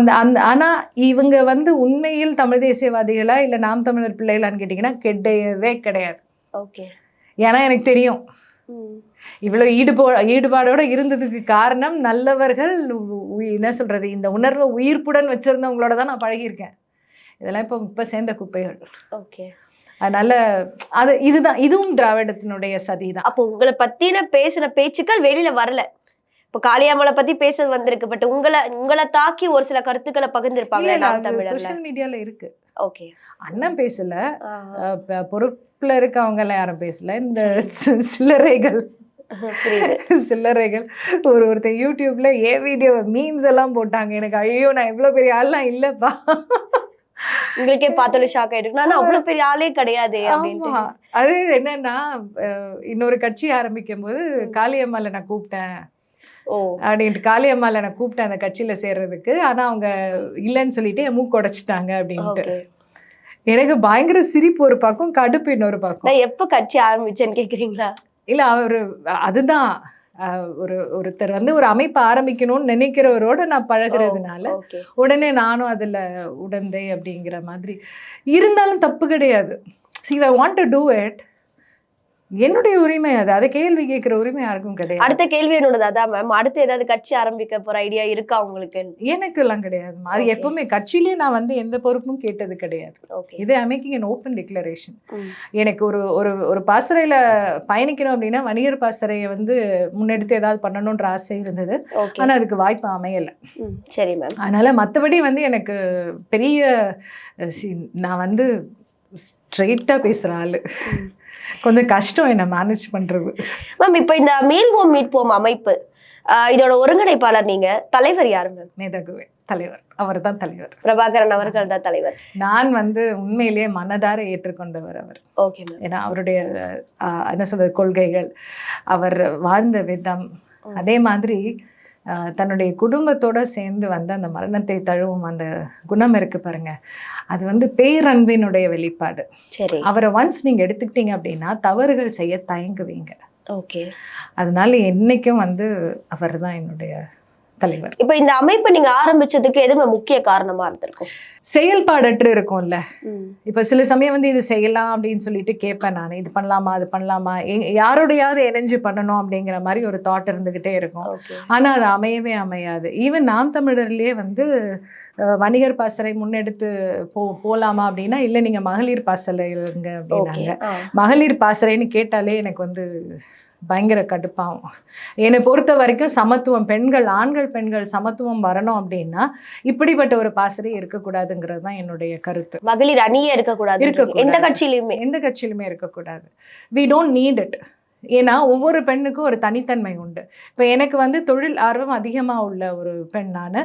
ஆனால் இவங்க வந்து உண்மையில் தமிழ் தேசியவாதிகளா இல்லை நாம் தமிழர் பிள்ளைகளான்னு கேட்டிங்கன்னா கிடையவே கிடையாது. ஓகே. ஏன்னா எனக்கு தெரியும் இவ்வளோ ஈடுபாடோடு இருந்ததுக்கு காரணம் நல்லவர்கள், என்ன சொல்கிறது, இந்த உணர்வை உயிர்ப்புடன் வச்சுருந்தவங்களோட தான் நான் பழகியிருக்கேன். இதெல்லாம் இப்போ சேர்ந்த குப்பைகள். ஓகே. அதனால இதுவும் திராவிடத்தினுடைய சதி தான். அப்போ உங்களை பற்றின பேசின பேச்சுக்கள் வெளியில் வரல. இப்போ காளியம்மாளை பற்றி பேச வந்திருக்கு. பட் உங்களை தாக்கி ஒரு சில கருத்துக்களை பகிர்ந்திருப்பாங்க நாம் தமிழர்ல. சோஷியல் மீடியாவில் இருக்கு. ஓகே. அண்ணன் பேசல, பொறுப்புல இருக்கவங்க எல்லாம் யாரும் பேசல. இந்த சில்லறைகள் ஒருத்தர் யூடியூப்ல வீடியோ மீம்ஸ் எல்லாம் போட்டாங்க. எனக்கு ஐயோ நான் இவ்வளவு பெரிய ஆள்லாம் இல்லப்பா, உங்களுக்கே பார்த்தாலும் ஷாக் ஆயிட்டு, நான் அவ்வளவு பெரிய ஆளே கிடையாது அப்படின்ட்டு. அது என்னன்னா, இன்னொரு கட்சி ஆரம்பிக்கும் போது காளியம்மாளை நான் கூப்பிட்டேன் அப்படின்ட்டு, காளியம்மாளை நான் கூப்பிட்டேன் அந்த கட்சியில சேர்றதுக்கு. ஆனா அவங்க இல்லைன்னு சொல்லிட்டு என் மூக்கு உடைச்சிட்டாங்க அப்படின்ட்டு. எனக்கு பயங்கர சிரிப்பு ஒரு பக்கம், கடுப்பு இன்னொரு பக்கம். எப்ப கட்சி ஆரம்பிச்சேன்னு கேக்குறீங்களா? இல்ல அதுதான் ஒருத்தர் வந்து ஒரு அமைப்பு ஆரம்பிக்கணும்னு நினைக்கிறவரோட நான் பழகுறதுனால உடனே நானும் அதுல உடந்தே அப்படிங்கிற மாதிரி. இருந்தாலும் தப்பு கிடையாது. See, I want to do it. என்னுடைய உரிமை அது. அதை கேள்வி கேட்கிற உரிமை யாருக்கும் கிடையாது. அடுத்த கேள்வி என்னோட அதான் மேம், அடுத்து ஏதாவது கட்சி ஆரம்பிக்க போற ஐடியா இருக்கா உங்களுக்கு? எனக்கு எல்லாம் கிடையாது. அது எப்பவுமே கட்சியிலே நான் வந்து எந்த பொறுப்பும் கேட்டது கிடையாது. இது ஐ மேக்கிங் an open declaration. எனக்கு ஒரு பாசறையில பயணிக்கணும் அப்படின்னா வணிகர் பாசறையை வந்து முன்னெடுத்து ஏதாவது பண்ணணும்ன்ற ஆசை இருந்தது. ஆனா அதுக்கு வாய்ப்பு அமையலை. சரி மேம். அதனால மற்றபடி வந்து எனக்கு பெரிய, நான் வந்து ஸ்ட்ரெயிட்டா பேசுற ஆளு, கொஞ்சம் கஷ்டம் என்ன மேனேஜ் பண்றது. மேம் இப்போ இந்த மீள்வோம் மீட்போம் அமைப்பு, இதோட ஒருங்கிணைப்பாளர் நீங்க, தலைவர் யாரு மேம்? மேதகுவே தலைவர். அவர் தான் தலைவர். பிரபாகரன் அவர்கள் தான் தலைவர். நான் வந்து உண்மையிலேயே மனதார ஏற்றுக்கொண்டவர் அவர். Okay ma'am. ஏன்னா அவருடைய என்ன சொல்றது, கொள்கைகள், அவர் வாழ்ந்த விதம், அதே மாதிரி தன்னுடைய குடும்பத்தோட சேர்ந்து வந்து அந்த மரணத்தை தழுவும் அந்த குணம் இருக்கு பாருங்க, அது வந்து பேரன்பினுடைய வெளிப்பாடு. சரி. அவரை ஒன்ஸ் நீங்க எடுத்துக்கிட்டீங்க அப்படின்னா தவறுகள் செய்ய தயங்குவீங்க. ஓகே. அதனால என்னைக்கும் வந்து அவர் தான் என்னுடைய தலைவர். இப்ப இந்த அமைப்பை நீங்க ஆரம்பிச்சதுக்கு எதுவுமே முக்கிய காரணமா இருந்திருக்கும்? செயல்பாடற்று இருக்கும்ல. இப்ப சில சமயம் வந்து இது செய்யலாம் அப்படின்னு சொல்லிட்டு கேட்பேன் நான், இது பண்ணலாமா அது பண்ணலாமா, யாரோடையாவது இணைஞ்சு பண்ணணும் அப்படிங்கிற மாதிரி ஒரு தாட் இருந்துகிட்டே இருக்கும். ஆனா அது அமையவே அமையாது. ஈவன் நாம் தமிழர்லயே வந்து வணிகர் பாசறை முன்னெடுத்து போலாமா அப்படின்னா, இல்லை நீங்க மகளிர் பாசறை இருங்க அப்படின்னாங்க. மகளிர் பாசறைன்னு கேட்டாலே எனக்கு வந்து பயங்கர கடுப்பாகும். என்னை பொறுத்த வரைக்கும் சமத்துவம், ஆண்கள் பெண்கள் சமத்துவம் வரணும் அப்படின்னா இப்படிப்பட்ட ஒரு பாசறை இருக்கக்கூடாதுங்கிறது தான் என்னுடைய கருத்து. மகளிர் அணியே இருக்கக்கூடாது, எந்த கட்சியிலுமே இருக்கக்கூடாது. We don't need it. ஏன்னா ஒவ்வொரு பெண்ணுக்கும் ஒரு தனித்தன்மை உண்டு. இப்போ எனக்கு வந்து தொழில் ஆர்வம் அதிகமாக உள்ள ஒரு பெண் நான்.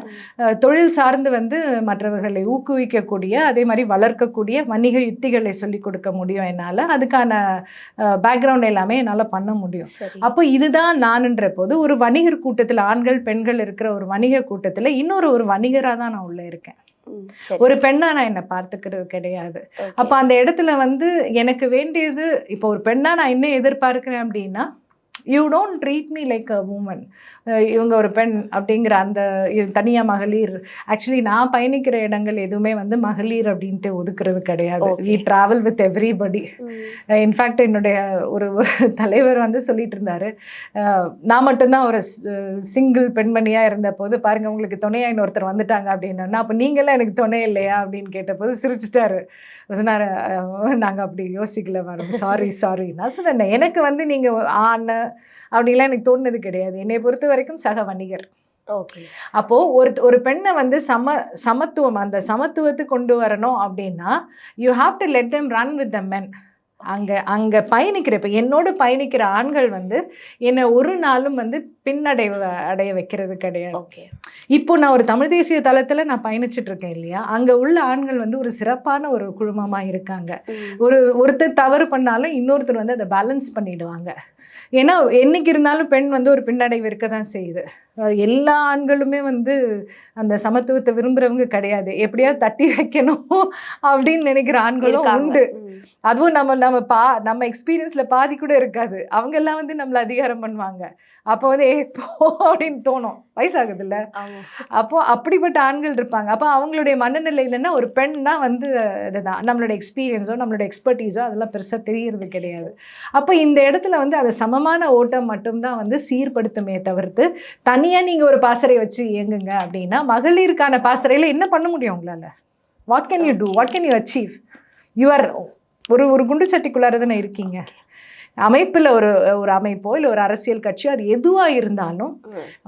தொழில் சார்ந்து வந்து மற்றவர்களை ஊக்குவிக்கக்கூடிய, அதே மாதிரி வளர்க்கக்கூடிய வணிக யுத்திகளை சொல்லிக் கொடுக்க முடியும் என்னால். அதுக்கான பேக்ரவுண்ட் எல்லாமே என்னால் பண்ண முடியும். அப்போ இதுதான் நானுன்ற போது ஒரு வணிகர் கூட்டத்தில் ஆண்கள் பெண்கள் இருக்கிற ஒரு வணிக கூட்டத்தில் ஒரு வணிகராக தான் நான் உள்ளே இருக்கேன். ஒரு பெண்ணா நான் என்னை பார்த்துக்கிறது கிடையாது. அப்போ அந்த இடத்துல வந்து எனக்கு வேண்டியது, இப்போ ஒரு பெண்ணா நான் என்ன எதிர்பார்க்கிறேன் அப்படின்னா, you don't treat me like a woman. இவங்க ஒரு பெண் அப்படிங்கிற அந்த தனியாக மகளிர். ஆக்சுவலி நான் பயணிக்கிற இடங்கள் எதுவுமே வந்து மகளிர் அப்படின்ட்டு ஒதுக்குறது கிடையாது. We travel with everybody. In fact என்னுடைய ஒரு தலைவர் வந்து சொல்லிட்டு இருந்தாரு, நான் மட்டும்தான் ஒரு சிங்கிள் பெண்மணியாக இருந்த போது பாருங்க உங்களுக்கு துணையாக இன்னொருத்தர் வந்துட்டாங்க அப்படின்னா, அப்போ நீங்களாம் எனக்கு துணை இல்லையா அப்படின்னு கேட்டபோது சிரிச்சிட்டாரு. சொன்னார், நாங்கள் அப்படி யோசிக்கல மேடம், சாரி. நான் சொன்னேன், எனக்கு வந்து நீங்கள் ஆண் அப்படிலாம் எனக்கு தோணுனது கிடையாது. என்னை பொறுத்த வரைக்கும் சக வணிகர். ஓகே. அப்போ ஒரு பெண்ணை வந்து சமத்துவம், அந்த சமத்துவத்தை கொண்டு வரணும் அப்படின்னா you have to let them run with the men. அங்கே பயணிக்கிற, இப்போ என்னோடு பயணிக்கிற ஆண்கள் வந்து என்னை ஒரு நாளும் வந்து அடைய வைக்கிறது கிடையாது. ஓகே. இப்போ நான் ஒரு தமிழ் தேசிய தளத்தில் நான் பயணிச்சுட்டு இருக்கேன் இல்லையா, அங்கே உள்ள ஆண்கள் வந்து ஒரு சிறப்பான ஒரு குழுமமாக இருக்காங்க. ஒருத்தர் தவறு பண்ணாலும் இன்னொருத்தர் வந்து அதை பேலன்ஸ் பண்ணிடுவாங்க. ஏன்னா என்னைக்கு இருந்தாலும் பெண் வந்து ஒரு பின்னடைவு இருக்க தான் செய்யுது. எல்லா ஆண்களுமே வந்து அந்த சமத்துவத்தை விரும்புகிறவங்க கிடையாது. எப்படியாவது தட்டி வைக்கணும் அப்படின்னு நினைக்கிற ஆண்களும் உண்டு. அதுவும் நம்ம எக்ஸ்பீரியன்ஸில் பாதி கூட இருக்காது. அவங்க எல்லாம் வந்து நம்மளை அதிகாரம் பண்ணுவாங்க. அப்போ வந்து போ அப்படின்னு தோணும், வயசாகுதுல்ல. அப்போ அப்படிப்பட்ட ஆண்கள் இருப்பாங்க. அப்போ அவங்களுடைய மனநிலை இல்லைன்னா ஒரு பெண்ணா வந்து அதுதான் நம்மளோட எக்ஸ்பீரியன்ஸோ நம்மளோட எக்ஸ்பர்டீஸோ அதெல்லாம் பெருசாக தெரியறது கிடையாது. அப்போ இந்த இடத்துல வந்து அதை சமமான ஓட்டம் மட்டும்தான் வந்து சீர்படுத்துமே தவிர்த்து, தனியாக நீங்கள் ஒரு பாசறை வச்சு இயங்குங்க அப்படின்னா மகளிருக்கான பாசறையில் என்ன பண்ண முடியும் உங்களால்? What can you do, what can you achieve? You are ஒரு குண்டு சட்டிக்குள்ளார தானே இருக்கீங்க. அமைப்பில் ஒரு அமைப்போ இல்லை ஒரு அரசியல் கட்சியோ அது எதுவாக இருந்தாலும்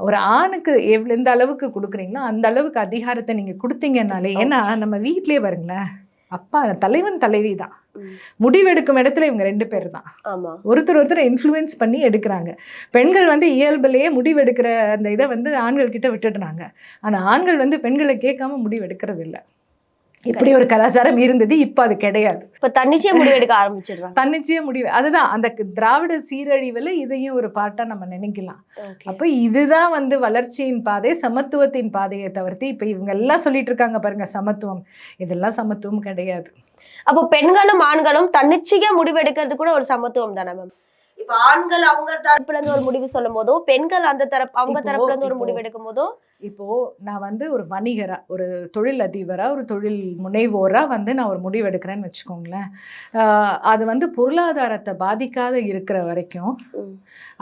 ஒரு ஆணுக்கு எந்த அளவுக்கு கொடுக்குறீங்களோ அந்த அளவுக்கு அதிகாரத்தை நீங்கள் கொடுத்தீங்கன்னாலே, ஏன்னா நம்ம வீட்லேயே பாருங்களேன், அப்பா தலைவன் தலைவி தான், முடிவெடுக்கும் இடத்துல இவங்க 2 பேர் தான். ஒருத்தர் இன்ஃப்ளூயன்ஸ் பண்ணி எடுக்கிறாங்க. பெண்கள் வந்து இயல்பிலேயே முடிவெடுக்கிற அந்த இதை வந்து ஆண்கள் கிட்ட விட்டுடுறாங்க. ஆனால் ஆண்கள் வந்து பெண்களை கேட்காம முடிவெடுக்கிறது இல்லை. இப்படி ஒரு கலாச்சாரம் இருந்தது, இப்போ அது கிடையாது. இப்போ தன்னிச்சையா முடிவெடுக்க ஆரம்பிச்சிடுறாங்க. தன்னிச்சையா முடிவு, அதுதான் அந்த திராவிட சீரழிவில் இதையும் ஒரு பாட்டா நம்ம நினைக்கலாம். அப்போ இதுதான் வந்து வளர்ச்சியின் பாதை, சமத்துவத்தின் பாதையை தவிர்த்து இப்போ இவங்க எல்லாம் சொல்லிட்டு இருக்காங்க பாருங்க சமத்துவம், இதெல்லாம் சமத்துவம் கிடையாது. அப்போ பெண்களும் ஆண்களும் தன்னிச்சையா முடிவெடுக்கிறது கூட ஒரு சமத்துவம் தானே மேம்? இப்ப ஆண்கள் அவங்க தரப்புல இருந்து ஒரு முடிவு சொல்லும் போதும், பெண்கள் அந்த அவங்க தரப்புல இருந்து ஒரு முடிவு எடுக்கும் போதும், இப்போ நான் வந்து ஒரு வணிகரா, ஒரு தொழில் அதிபரா, ஒரு தொழில் முனைவோரா வந்து நான் ஒரு முடிவு எடுக்கிறேன்னு வச்சுக்கோங்களேன். அது வந்து பொருளாதாரத்தை பாதிக்காத இருக்கிற வரைக்கும்,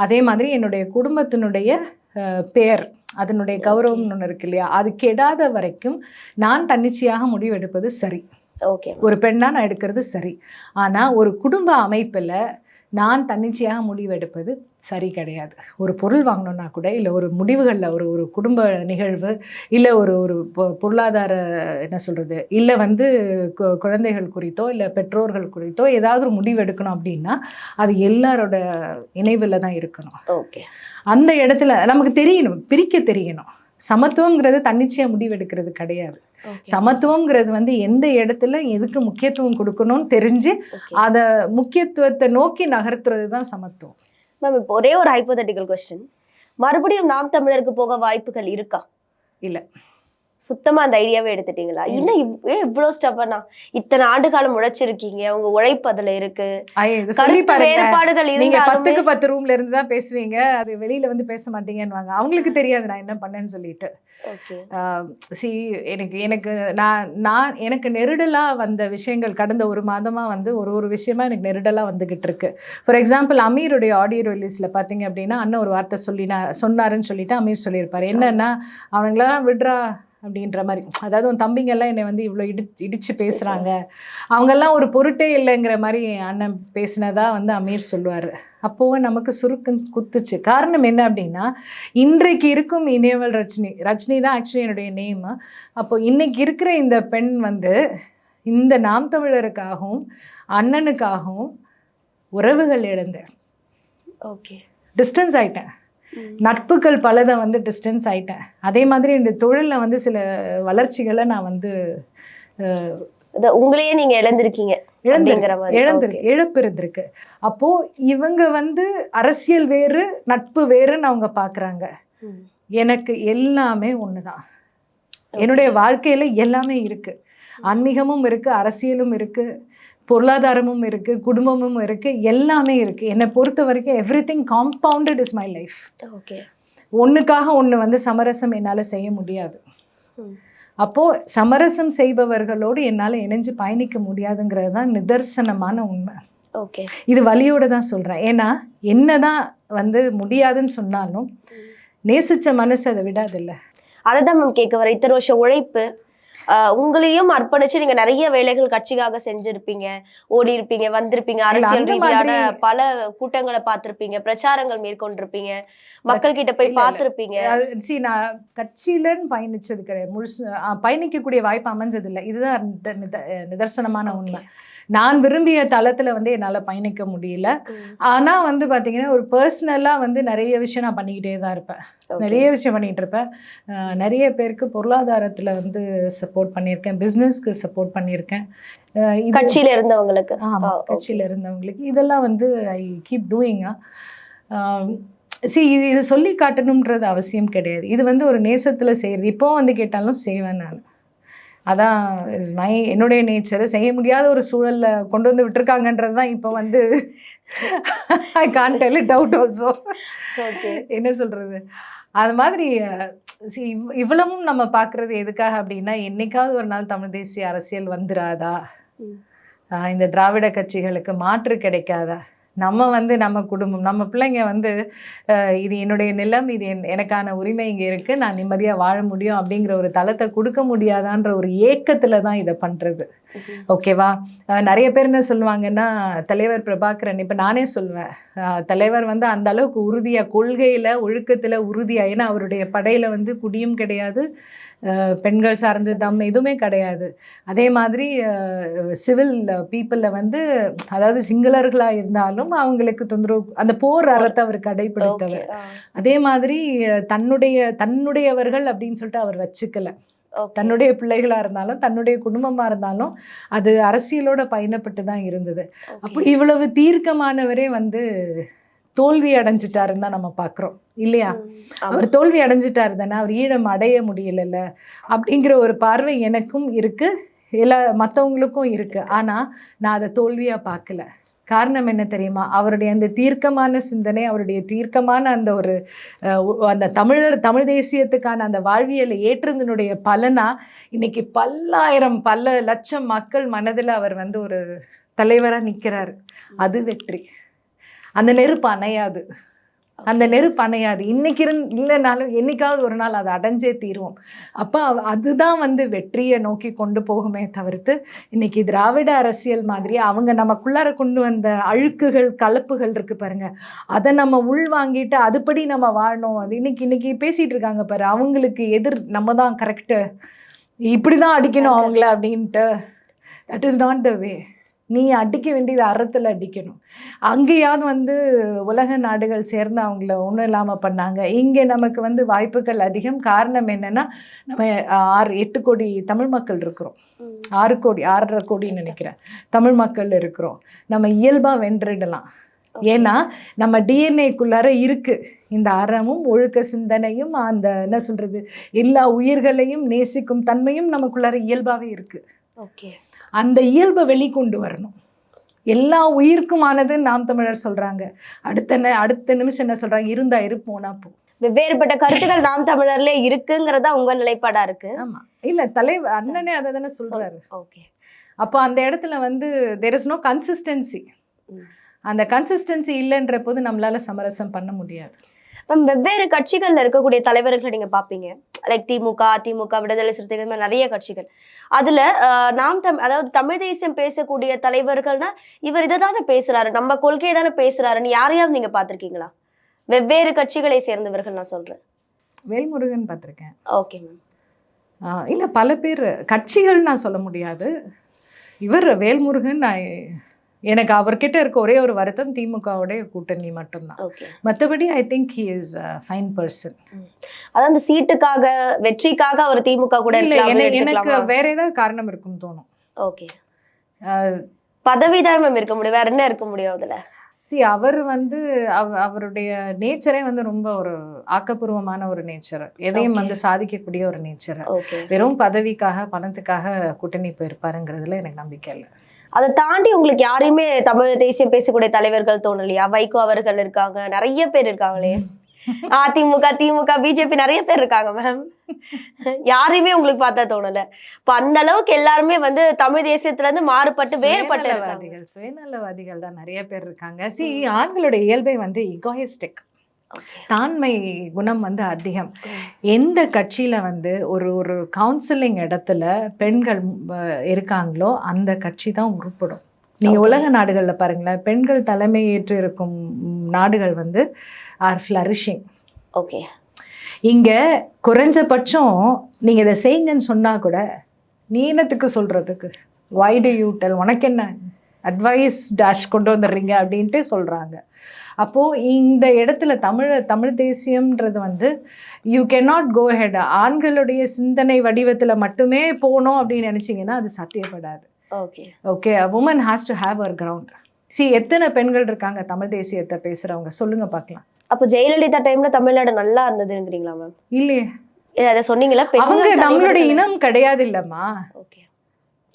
அதே மாதிரி என்னுடைய குடும்பத்தினுடைய பேர், அதனுடைய கௌரவம் ஒன்று இருக்கு இல்லையா, அது கெடாத வரைக்கும் நான் தன்னிச்சையாக முடிவெடுப்பது சரி. ஓகே, ஒரு பெண்ணா நான் எடுக்கிறது சரி. ஆனா ஒரு குடும்ப அமைப்புல நான் தன்னிச்சையாக முடிவெடுப்பது சரி கிடையாது. ஒரு பொருள் வாங்கணுன்னா கூட, இல்லை ஒரு முடிவுகளில் ஒரு குடும்ப நிகழ்வு, இல்லை ஒரு பொருளாதார என்ன சொல்கிறது, இல்லை வந்து குழந்தைகள் குறித்தோ இல்லை பெற்றோர்கள் குறித்தோ ஏதாவது ஒரு முடிவு எடுக்கணும் அப்படின்னா அது எல்லாரோட இணைவில் தான் இருக்கணும். ஓகே, அந்த இடத்துல நமக்கு தெரியணும், பிரிக்க தெரியணும். சமத்துவங்கிறது தன்னிச்சையாக முடிவெடுக்கிறது கிடையாது. சமத்துவம்ங்கிறது வந்து எந்த இடத்துல எதுக்கு முக்கியத்துவம் கொடுக்கணும்னு தெரிஞ்சு அத முக்கியத்துவத்தை நோக்கி நகர்த்துறது தான் சமத்துவம். மேம், இப்போ ஒரே ஒரு ஹைப்போதெட்டிக்கல் क्वेश्चन, மறுபடியும் நாம் தமிழருக்கு போக வாய்ப்புகள் இருக்கா? இல்ல, சுத்தமா அந்த ஐடியாவே எடுத்துட்டீங்களா? இன்னும் இவ்வளவு ஸ்டப்பனா, இத்தனை ஆண்டு காலம் உழைச்சிருக்கீங்க, உங்க உழைப்பு அதுல இருக்கு, வேறுபாடுகள் நீங்க 10க்கு 10 ரூம்ல இருந்து தான் பேசுவீங்க, அது வெளியில வந்து பேச மாட்டீங்கன்னு அவங்களுக்கு தெரியாது நான் என்ன பண்ணேன்னு சொல்லிட்டு. எனக்கு நெருடலா வந்த விஷயங்கள் கடந்த ஒரு மாதமா வந்து ஒரு விஷயமா எனக்கு நெருடலா வந்துகிட்டு இருக்கு. ஃபார் எக்ஸாம்பிள், அமீருடைய ஆடியோ ரிலீஸ்ல பாத்தீங்க அப்படின்னா அண்ணன் ஒரு வார்த்தை சொன்னாருன்னு சொல்லிட்டு அமீர் சொல்லியிருப்பாரு. என்னன்னா, அவனுங்களாம் விடுறா அப்படின்ற மாதிரி, அதாவது உன் தம்பிங்கெல்லாம் என்னை வந்து இவ்வளோ இடிச்சு பேசுகிறாங்க, அவங்கெல்லாம் ஒரு பொருட்டே இல்லைங்கிற மாதிரி அண்ணன் பேசினதா வந்து அமீர் சொல்லுவார். அப்போது நமக்கு சுருக்குன்னு குத்துச்சு. காரணம் என்ன அப்படின்னா, இன்றைக்கு இருக்கும் இனியவள் ரஜினி தான் ஆக்சுவலி என்னுடைய நேம். அப்போ இன்னைக்கு இருக்கிற இந்த பெண் வந்து இந்த நாம் தமிழருக்காகவும் அண்ணனுக்காகவும் உறவுகள் இழந்தேன். ஓகே. டிஸ்டன்ஸ் ஆயிட்டேன். நட்புகள் பலதை வந்து டிஸ்டன்ஸ் ஆயிட்டேன். அதே மாதிரி இந்த தொழிலில் வந்து சில வளர்ச்சிகளை நான் வந்து உங்களையே நீங்க இழந்திருக்கீங்க. இழப்பு இருந்திருக்கு. அப்போ இவங்க வந்து அரசியல் வேறு நட்பு வேறுன்னு அவங்க பாக்குறாங்க. எனக்கு எல்லாமே ஒண்ணுதான். என்னுடைய வாழ்க்கையில எல்லாமே இருக்கு. ஆன்மீகமும் இருக்கு, அரசியலும் இருக்கு, பொருளாதாரமும் இருக்கு, குடும்பமும் இருக்கு, எல்லாமே இருக்கு. என்னை பொறுத்த வரைக்கும் everything compounded is my life. Okay. ஒண்ணுக்காக ஒண்ணு வந்து சமரசம் என்னால செய்ய முடியாது. அப்போ சமரசம் செய்பவர்களோடு என்னால இணைஞ்சு பயணிக்க முடியாதுங்கிறது தான் நிதர்சனமான உண்மை. ஓகே. இது வலியோட தான் சொல்றேன். ஏன்னா என்னதான் வந்து முடியாதுன்னு சொன்னாலும் நேசிச்ச மனசு அதை விடாதில்ல. அதைதான் மேம் கேட்க வர. இத்தனை வருஷம் உழைப்பு, உங்களையும் அர்ப்பணிச்சு நீங்க நிறைய வேலைகள் கட்சிக்காக செஞ்சிருப்பீங்க, ஓடி இருப்பீங்க, வந்திருப்பீங்க, அரசியல் ரீதியான பல கூட்டங்களை பார்த்திருப்பீங்க, பிரச்சாரங்கள் மேற்கொண்டிருப்பீங்க, மக்கள் கிட்ட போய் பார்த்திருப்பீங்க. நான் கட்சியிலன்னு பயணிச்சது கிடையாது. முழுசு பயணிக்கக்கூடிய வாய்ப்பு அமைஞ்சது இல்லை. இதுதான் நிதர்சனமான உண்மை. நான் விரும்பிய தளத்துல வந்து என்னால பயணிக்க முடியல. ஆனா வந்து பாத்தீங்கன்னா ஒரு பர்சனலா வந்து நிறைய விஷயம் நான் பண்ணிக்கிட்டே தான் இருப்பேன். நிறைய விஷயம் பண்ணிட்டு இருப்பேன். நிறைய பேருக்கு பொருளாதாரத்துல வந்து சப்போர்ட் பண்ணியிருக்கேன், பிசினஸ்க்கு சப்போர்ட் பண்ணியிருக்கேன். கட்சியில இருந்தவங்களுக்கு. ஆமா, கட்சியில இருந்தவங்களுக்கு இதெல்லாம் வந்து ஐ கீப் டூயிங். இது சொல்லி காட்டணும்ன்றது அவசியம் கிடையாது. இது வந்து ஒரு நேசத்துல செய்யறது. இப்போ வந்து கேட்டாலும் செய்வேன் நான். அதான் என்னுடைய நேச்சர். செய்ய முடியாத ஒரு சூழல்ல கொண்டு வந்து விட்டுருக்காங்கன்றது தான் இப்போ வந்து I can't del it out also. என்ன சொல்றது, அது மாதிரி இவ்வளவும் நம்ம பார்க்கறது எதுக்காக அப்படின்னா, என்னைக்காவது ஒரு நாள் தமிழ் தேசிய அரசியல் வந்துடாதா, இந்த திராவிட கட்சிகளுக்கு மாற்று கிடைக்காதா, நம்ம வந்து நம்ம குடும்பம் நம்ம பிள்ளைங்க வந்து இது என்னுடைய நிலம், இது எனக்கான உரிமை இங்கே இருக்குது, நான் நிம்மதியாக வாழ முடியும் அப்படிங்கிற ஒரு தளத்தை கொடுக்க முடியாதான்ற ஒரு ஏக்கத்தில் தான் இதை பண்ணுறது. ஓகேவா? நிறைய பேர் என்ன சொல்லுவாங்கன்னா, தலைவர் பிரபாகரன், இப்போ நானே சொல்லுவேன், தலைவர் வந்து அந்த அளவுக்கு உறுதியாக கொள்கையில் ஒழுக்கத்தில் உறுதியாக, ஏன்னா அவருடைய படையில் வந்து குடியும் கிடையாது, பெண்கள் சார்ந்த எதுவுமே கிடையாது. அதே மாதிரி சிவில் பீப்புளில் வந்து அதாவது சிங்களர்களாக இருந்தாலும் அவங்களுக்கு தொந்தரவு, அந்த போர் அறத்தை அவர் கடைபிடித்தவர். அதே மாதிரி தன்னுடையவர்கள் அப்படின்னு சொல்லிட்டு அவர் வச்சுக்கல. தன்னுடைய பிள்ளைகளா இருந்தாலும் தன்னுடைய குடும்பமா இருந்தாலும் அது அரசியலோட பயணப்பட்டு தான் இருந்தது. அப்போ இவ்வளவு தீர்க்கமானவரே வந்து தோல்வி அடைஞ்சிட்டாருன்னு தான் நம்ம பார்க்குறோம் இல்லையா? அவர் தோல்வி அடைஞ்சிட்டாரு தானே, அவர் ஈழம் அடைய முடியல அப்படிங்கிற ஒரு பார்வை எனக்கும் இருக்கு, மற்றவங்களுக்கும் இருக்கு. ஆனா நான் அதை தோல்வியா பார்க்கல. காரணம் என்ன தெரியுமா? அவருடைய அந்த தீர்க்கமான சிந்தனை, அவருடைய தீர்க்கமான அந்த ஒரு அந்த தமிழ் தேசியத்துக்கான அந்த வாழ்வியலை ஏற்றதனுடைய பலனா இன்னைக்கு பல லட்சம் மக்கள் மனதில் அவர் வந்து ஒரு தலைவராக நிற்கிறாரு. அது வெற்றி. அந்த நெருப்பு அணையாது. இன்னைக்கு இல்லைனாலும் என்னைக்காவது ஒரு நாள் அதை அடைஞ்சே தீருவோம். அப்போ அதுதான் வந்து வெற்றியை நோக்கி கொண்டு போகுமே தவிர்த்து, இன்னைக்கு திராவிட அரசியல் மாதிரி அவங்க நமக்குள்ளார கொண்டு வந்த அழுக்குகள் கலப்புகள் இருக்கு பாருங்க, அதை நம்ம உள்வாங்கிட்டு அதுபடி நம்ம வாழணும். அது இன்னைக்கு பேசிட்டு இருக்காங்க பாரு, அவங்களுக்கு எதிர் நம்ம தான் கரெக்டு, இப்படிதான் அடிக்கணும் அவங்கள அப்படின்ட்டு. தட் இஸ் நாட் த வே. நீ அடிக்க வேண்டியது அறத்தில் அடிக்கணும். அங்கேயாவது வந்து உலக நாடுகள் சேர்ந்து அவங்கள ஒன்றும் இல்லாமல் பண்ணாங்க. இங்கே நமக்கு வந்து வாய்ப்புகள் அதிகம். காரணம் என்னென்னா, நம்ம 8 கோடி தமிழ் மக்கள் இருக்கிறோம். 6.5 கோடின்னு நினைக்கிறேன் தமிழ் மக்கள் இருக்கிறோம். நம்ம இயல்பாக வென்றிடலாம். ஏன்னா நம்ம டிஎன்ஏக்குள்ளார இருக்குது இந்த அறமும் ஒழுக்க சிந்தனையும், அந்த என்ன சொல்கிறது, எல்லா உயிர்களையும் நேசிக்கும் தன்மையும் நமக்குள்ளார இயல்பாகவே இருக்குது. ஓகே. அந்த இயல்பை வெளிக்கொண்டு வரணும். எல்லா உயிருக்குமானது நாம் தமிழர் சொல்றாங்க. அடுத்த நிமிஷம் என்ன சொல்றாங்க? இருந்தா இருப்போனா போ. வெவ்வேறுபட்ட கருத்துக்கள் நாம் தமிழர்ல இருக்குங்கிறதா உங்க நிலைப்பாடா இருக்கு. ஆமா, இல்ல தலைவர் அண்ணனே அதை தானே சொல்றாரு. ஓகே. அப்போ அந்த இடத்துல வந்து there is no consistency. அந்த கன்சிஸ்டன்சி இல்லைன்ற போது நம்மளால சமரசம் பண்ண முடியாது. வெவ்வேறு கட்சிகள்ல இருக்கக்கூடிய தலைவர்களை நீங்க பாப்பீங்க, லைக் திமுக, அதிமுக, விடுதலை சிறுத்தைகள், நிறைய கட்சிகள். அதுல அதாவது தமிழ் தேசியம் பேசக்கூடிய தலைவர்கள்னா இவர் இதை தானே பேசுறாரு, நம்ம கொள்கையை தானே பேசுறாருன்னு யாரையாவது நீங்க பாத்திருக்கீங்களா? வெவ்வேறு கட்சிகளை சேர்ந்தவர்கள் நான் சொல்றேன். வேல்முருகன் பார்த்திருக்கேன். Okay ma'am. இல்ல பல பேர் கட்சிகள் நான் சொல்ல முடியாது. இவர் வேல்முருகன் எனக்கு அவர்கிட்ட இருக்க ஒரே ஒரு வருத்தம் திமுகவுடைய கூட்டணி மட்டும்தான். ஓகே. மற்றபடி I think he is fine person. அதான் அந்த சீட்டுக்காக வெற்றிக்காக அவர் திமுக கூட இல்லை, இருக்கலாம்னு எனக்கு எடுத்துக்கலாமா? வேற ஏதாவது காரணம் இருக்கும்னு தோணும். ஓகே. பதவி தான் மேம் இருக்க முடியும், வேற என்ன இருக்க முடியும் அதுல? அவர் வந்து அவருடைய நேச்சரே வந்து ரொம்ப ஒரு ஆக்கப்பூர்வமான ஒரு நேச்சர், எதையும் வந்து சாதிக்கக்கூடிய ஒரு நேச்சர். ஓகே. வெறும் பதவிக்காக பணத்துக்காக கூட்டணி போயிருப்பாருங்கிறதுல எனக்கு நம்பிக்கை இல்லை. அதை தாண்டி உங்களுக்கு யாரையுமே தமிழ் தேசியம் பேசக்கூடிய தலைவர்கள் தோணலையா? வைகோ அவர்கள் இருக்காங்க, நிறைய பேர் இருக்காங்களே, அதிமுக, திமுக, பிஜேபி நிறைய பேர் இருக்காங்க மேம். யாரையுமே உங்களுக்கு பார்த்தா தோணல? இப்ப அந்த அளவுக்கு எல்லாருமே வந்து தமிழ் தேசியத்துல இருந்து மாறுபட்டு வேறுபட்டு இருக்காங்க. சுயநலவாதிகள் தான் நிறைய பேர் இருக்காங்க. ஆண்களுடைய இயல்பை வந்து இகோயிஸ்டிக், தாண்மை குணம் வந்து அதிகம். எந்த கட்சியில வந்து ஒரு கவுன்சிலிங் இடத்துல பெண்கள் இருக்காங்களோ அந்த கட்சி தான் உருப்படும். நீங்க உலக நாடுகள்ல பாருங்களேன், பெண்கள் தலைமை ஏற்று இருக்கும் நாடுகள் வந்து ஆர் ஃப்ளரிஷிங். ஓகே. இங்க குறைஞ்சபட்சம் நீங்க இதை செய்யுங்கன்னு சொன்னா கூட நீனத்துக்கு சொல்றதுக்கு why do you tell, உனக்கு என்ன அட்வைஸ் டேஷ் கொண்டு வந்துடுறீங்க அப்படின்ட்டு சொல்றாங்க. அப்போது இந்த இடத்துல தமிழ் தேசியம்ன்றது வந்து யூ கேனாட் கோ ஹெட். ஆண்களுடைய சிந்தனை வடிவத்தில் மட்டுமே போகணும் அப்படின்னு நினச்சிங்கன்னா அது சாத்தியப்படாது. Okay. Okay, woman has to have her ground. எத்தனை பெண்கள் இருக்காங்க தமிழ் தேசியத்தை பேசுகிறவங்க சொல்லுங்க பார்க்கலாம். அப்போ ஜெயலலிதா டைம்ல தமிழ்நாடு நல்லா இருந்ததுங்கிறீங்களா மேம்? இல்லையே, அதை சொன்னீங்களா? அவங்க நம்மளுடைய இனம் கிடையாது இல்லம்மா. ஓகே.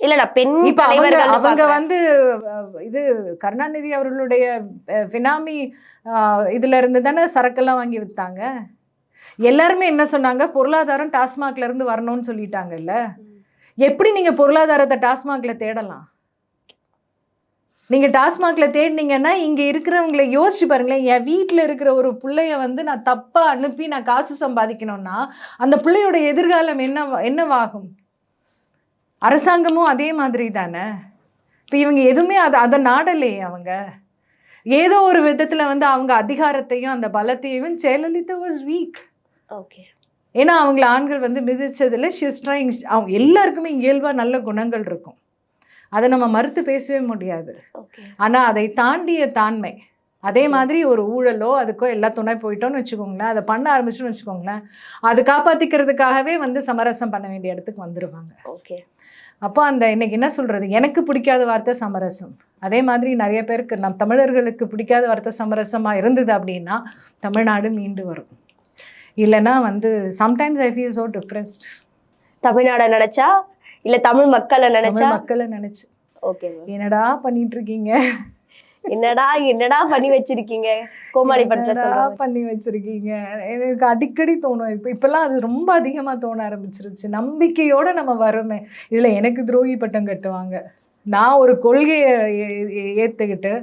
இல்ல பெண் இப்ப அவங்க வந்து இது கருணாநிதி அவர்களுடைய பினாமி இதுல இருந்து தானே சரக்கெல்லாம் வாங்கி வித்தாங்க. எல்லாருமே என்ன சொன்னாங்க, பொருளாதாரம் டாஸ்மாக்ல இருந்து வரணும்னு சொல்லிட்டாங்கல்ல. எப்படி நீங்க பொருளாதாரத்தை டாஸ்மாக்ல தேடலாம்? நீங்க டாஸ்மாக்ல தேடினீங்கன்னா இங்க இருக்கிறவங்களை யோசிச்சு பாருங்களேன். என் வீட்டுல இருக்கிற ஒரு பிள்ளைய வந்து நான் தப்பா அனுப்பி நான் காசு சம்பாதிக்கணும்னா அந்த பிள்ளையோட எதிர்காலம் என்னவாகும்? அரசாங்கமும் அதே மாதிரி தானே. இப்போ இவங்க எதுவுமே அதை நாடலையே. அவங்க ஏதோ ஒரு விதத்தில் வந்து அவங்க அதிகாரத்தையும் அந்த பலத்தையும், ஜெயலலிதா வாஸ் வீக். ஓகே. ஏன்னா அவங்கள ஆண்கள் வந்து மிதிச்சதில் ஷிஸ் ட்ரைங். அவங்க எல்லாருக்குமே இயல்பாக நல்ல குணங்கள் இருக்கும், அதை நம்ம மறுத்து பேசவே முடியாது. ஆனால் அதை தாண்டிய தாண்மை, அதே மாதிரி ஒரு ஊழலோ அதுக்கோ எல்லா துணை போயிட்டோன்னு வச்சுக்கோங்களேன், அதை பண்ண ஆரம்பிச்சோன்னு வச்சுக்கோங்களேன், அது காப்பாற்றிக்கிறதுக்காகவே வந்து சமரசம் பண்ண வேண்டிய இடத்துக்கு வந்துடுவாங்க. ஓகே. அப்போ அந்த இன்னைக்கு என்ன சொல்கிறது, எனக்கு பிடிக்காத வார்த்தை சமரசம். அதே மாதிரி நிறைய பேருக்கு நம் தமிழர்களுக்கு பிடிக்காத வார்த்தை சமரசமாக இருந்தது அப்படின்னா தமிழ்நாடு மீண்டு வரும். இல்லைன்னா வந்து sometimes I feel so depressed. தமிழ்நாடை நினச்சா இல்லை தமிழ் மக்களை நினச்சா? மக்களை நினச்சி. ஓகே. என்னடா பண்ணிட்டு இருக்கீங்க, என்னடா பண்ணி வச்சிருக்கீங்க, கோமாளி படத்துல பண்ணி வச்சிருக்கீங்க, எனக்கு அடிக்கடி தோணும். இப்பெல்லாம் அது ரொம்ப அதிகமா தோண ஆரம்பிச்சிருச்சு. நம்பிக்கையோட நம்ம வரோமே, இதுல எனக்கு துரோகி பட்டம் கட்டுவாங்க. நான் ஒரு கொள்கையை ஏத்துக்கிட்டு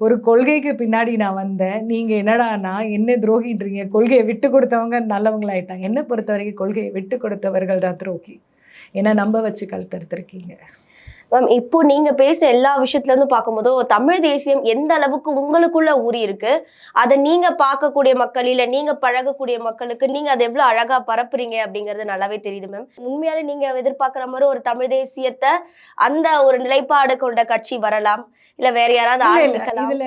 ஒரு கொள்கைக்கு பின்னாடி நான் வந்தேன், நீங்க என்னடானா என்ன துரோகின்றீங்க. கொள்கையை விட்டு கொடுத்தவங்க நல்லவங்களாயிட்டாங்க. என்னை பொறுத்த வரைக்கும் கொள்கையை விட்டு கொடுத்தவர்கள் தான் துரோகி. ஏன்னா நம்ப வச்சு கழுத்தறுத்திருக்கீங்க. மேம், இப்போ நீங்க பேசுற எல்லா விஷயத்துல இருந்து பார்க்கும்போதோ தமிழ் தேசியம் எந்த அளவுக்கு உங்களுக்குள்ள ஊறி இருக்கு, அதை நீங்க பார்க்கக்கூடிய மக்கள் இல்ல நீங்க பழகக்கூடிய மக்களுக்கு நீங்க அதை எவ்வளவு அழகா பரப்புறீங்க அப்படிங்கறது நல்லாவே தெரியுது மேம். உண்மையாலே நீங்க எதிர்பார்க்குற மாதிரி ஒரு தமிழ் தேசியத்தை அந்த ஒரு நிலைப்பாடு கொண்ட கட்சி வரலாம், இல்ல வேற யாராவது ஆரம்பிக்கலாம்? இதுல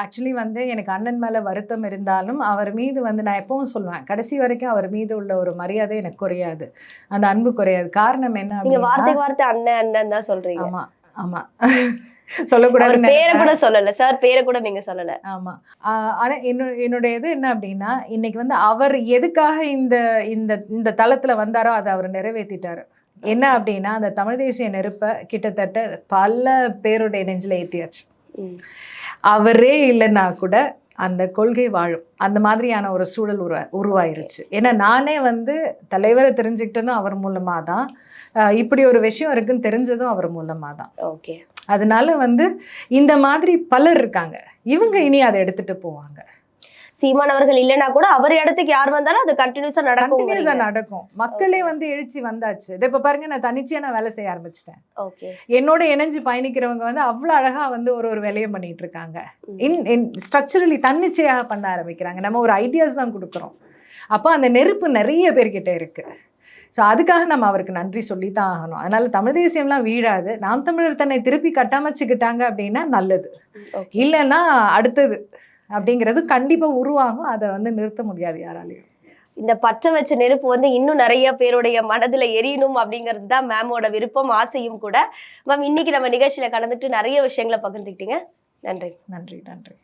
ஆக்சுவலி வந்து எனக்கு அண்ணன் மேல வருத்தம் இருந்தாலும் அவர் மீது வந்து நான் எப்பவும் சொல்லுவேன், கடைசி வரைக்கும் அவர் மீது உள்ள ஒரு மரியாதை எனக்கு குறையாது, அந்த அன்பு குறையாது. காரணம் என்ன, நீங்க வார்த்தைக்கு வார்த்தை அண்ணன் அண்ணன் தான் சொல்றீங்க. ஆமா ஆமா சொல்லக்கூடாது, பேரை கூட சொல்லல சார், பேரை கூட நீங்க சொல்லல. ஆமா. ஆனா என்னுடைய இது என்ன அப்படின்னா, இன்னைக்கு வந்து அவர் எதுக்காக இந்த இந்த இந்த தளத்துல வந்தாரோ அதை அவர் நிறைவேற்றிட்டாரு. என்ன அப்படின்னா, அந்த தமிழ் தேசிய நெருப்பை கிட்டத்தட்ட பல பேருடைய நெஞ்சில் ஏற்றியாச்சு. அவரே இல்லைன்னா கூட அந்த கொள்கை வாழும். அந்த மாதிரியான ஒரு சூழல் உருவாயிருச்சு. ஏன்னா நானே வந்து தலைவரை தெரிஞ்சுக்கிட்டதும் அவர் மூலமாக தான், இப்படி ஒரு விஷயம் இருக்குன்னு தெரிஞ்சதும் அவர் மூலமாக தான். ஓகே. அதனால வந்து இந்த மாதிரி பலர் இருக்காங்க, இவங்க இனி அதை எடுத்துட்டு போவாங்க. சீமான் அவர்கள் இல்லைன்னா கூட அவர் இடத்துக்கு யார் வந்தாலும் அது கண்டினியூஸா நடக்கும். மக்களே வந்து எழுச்சி வந்தாச்சு. இதை இப்ப பாருங்க, நான் தனிச்சையா நான் வேலை செய்ய ஆரம்பிச்சிட்டேன். ஓகே. என்னோட இணைஞ்சு பயணிக்கிறவங்க வந்து அவ்வளவு அழகா வந்து ஒரு வேலையை பண்ணிட்டு இருக்காங்க. ஸ்ட்ரக்சரலி தன்னிச்சையாக பண்ண ஆரம்பிக்கிறாங்க. நம்ம ஒரு ஐடியாஸ் தான் கொடுக்குறோம். அப்போ அந்த நெருப்பு நிறைய பேர்கிட்ட இருக்கு. ஸோ அதுக்காக நம்ம அவருக்கு நன்றி சொல்லித்தான் ஆகணும். அதனால தமிழ் தேசியம்லாம் வீழாது. நாம் தமிழர் தன்னை திருப்பி கட்டமைச்சுக்கிட்டாங்க அப்படின்னா நல்லது, இல்லைன்னா அடுத்தது அப்படிங்கிறது கண்டிப்பா உருவாகும். அதை வந்து நிறுத்த முடியாது யாராலையும். இந்த பற்ற வச்ச நெருப்பு வந்து இன்னும் நிறைய பேருடைய மனதுல எரியணும் அப்படிங்கிறது தான் மேமோட விருப்பம், ஆசையும் கூட. மேம், இன்னைக்கு நம்ம நிகழ்ச்சியில கலந்துட்டு நிறைய விஷயங்களை பகிர்ந்துக்கிட்டீங்க. நன்றி. நன்றி.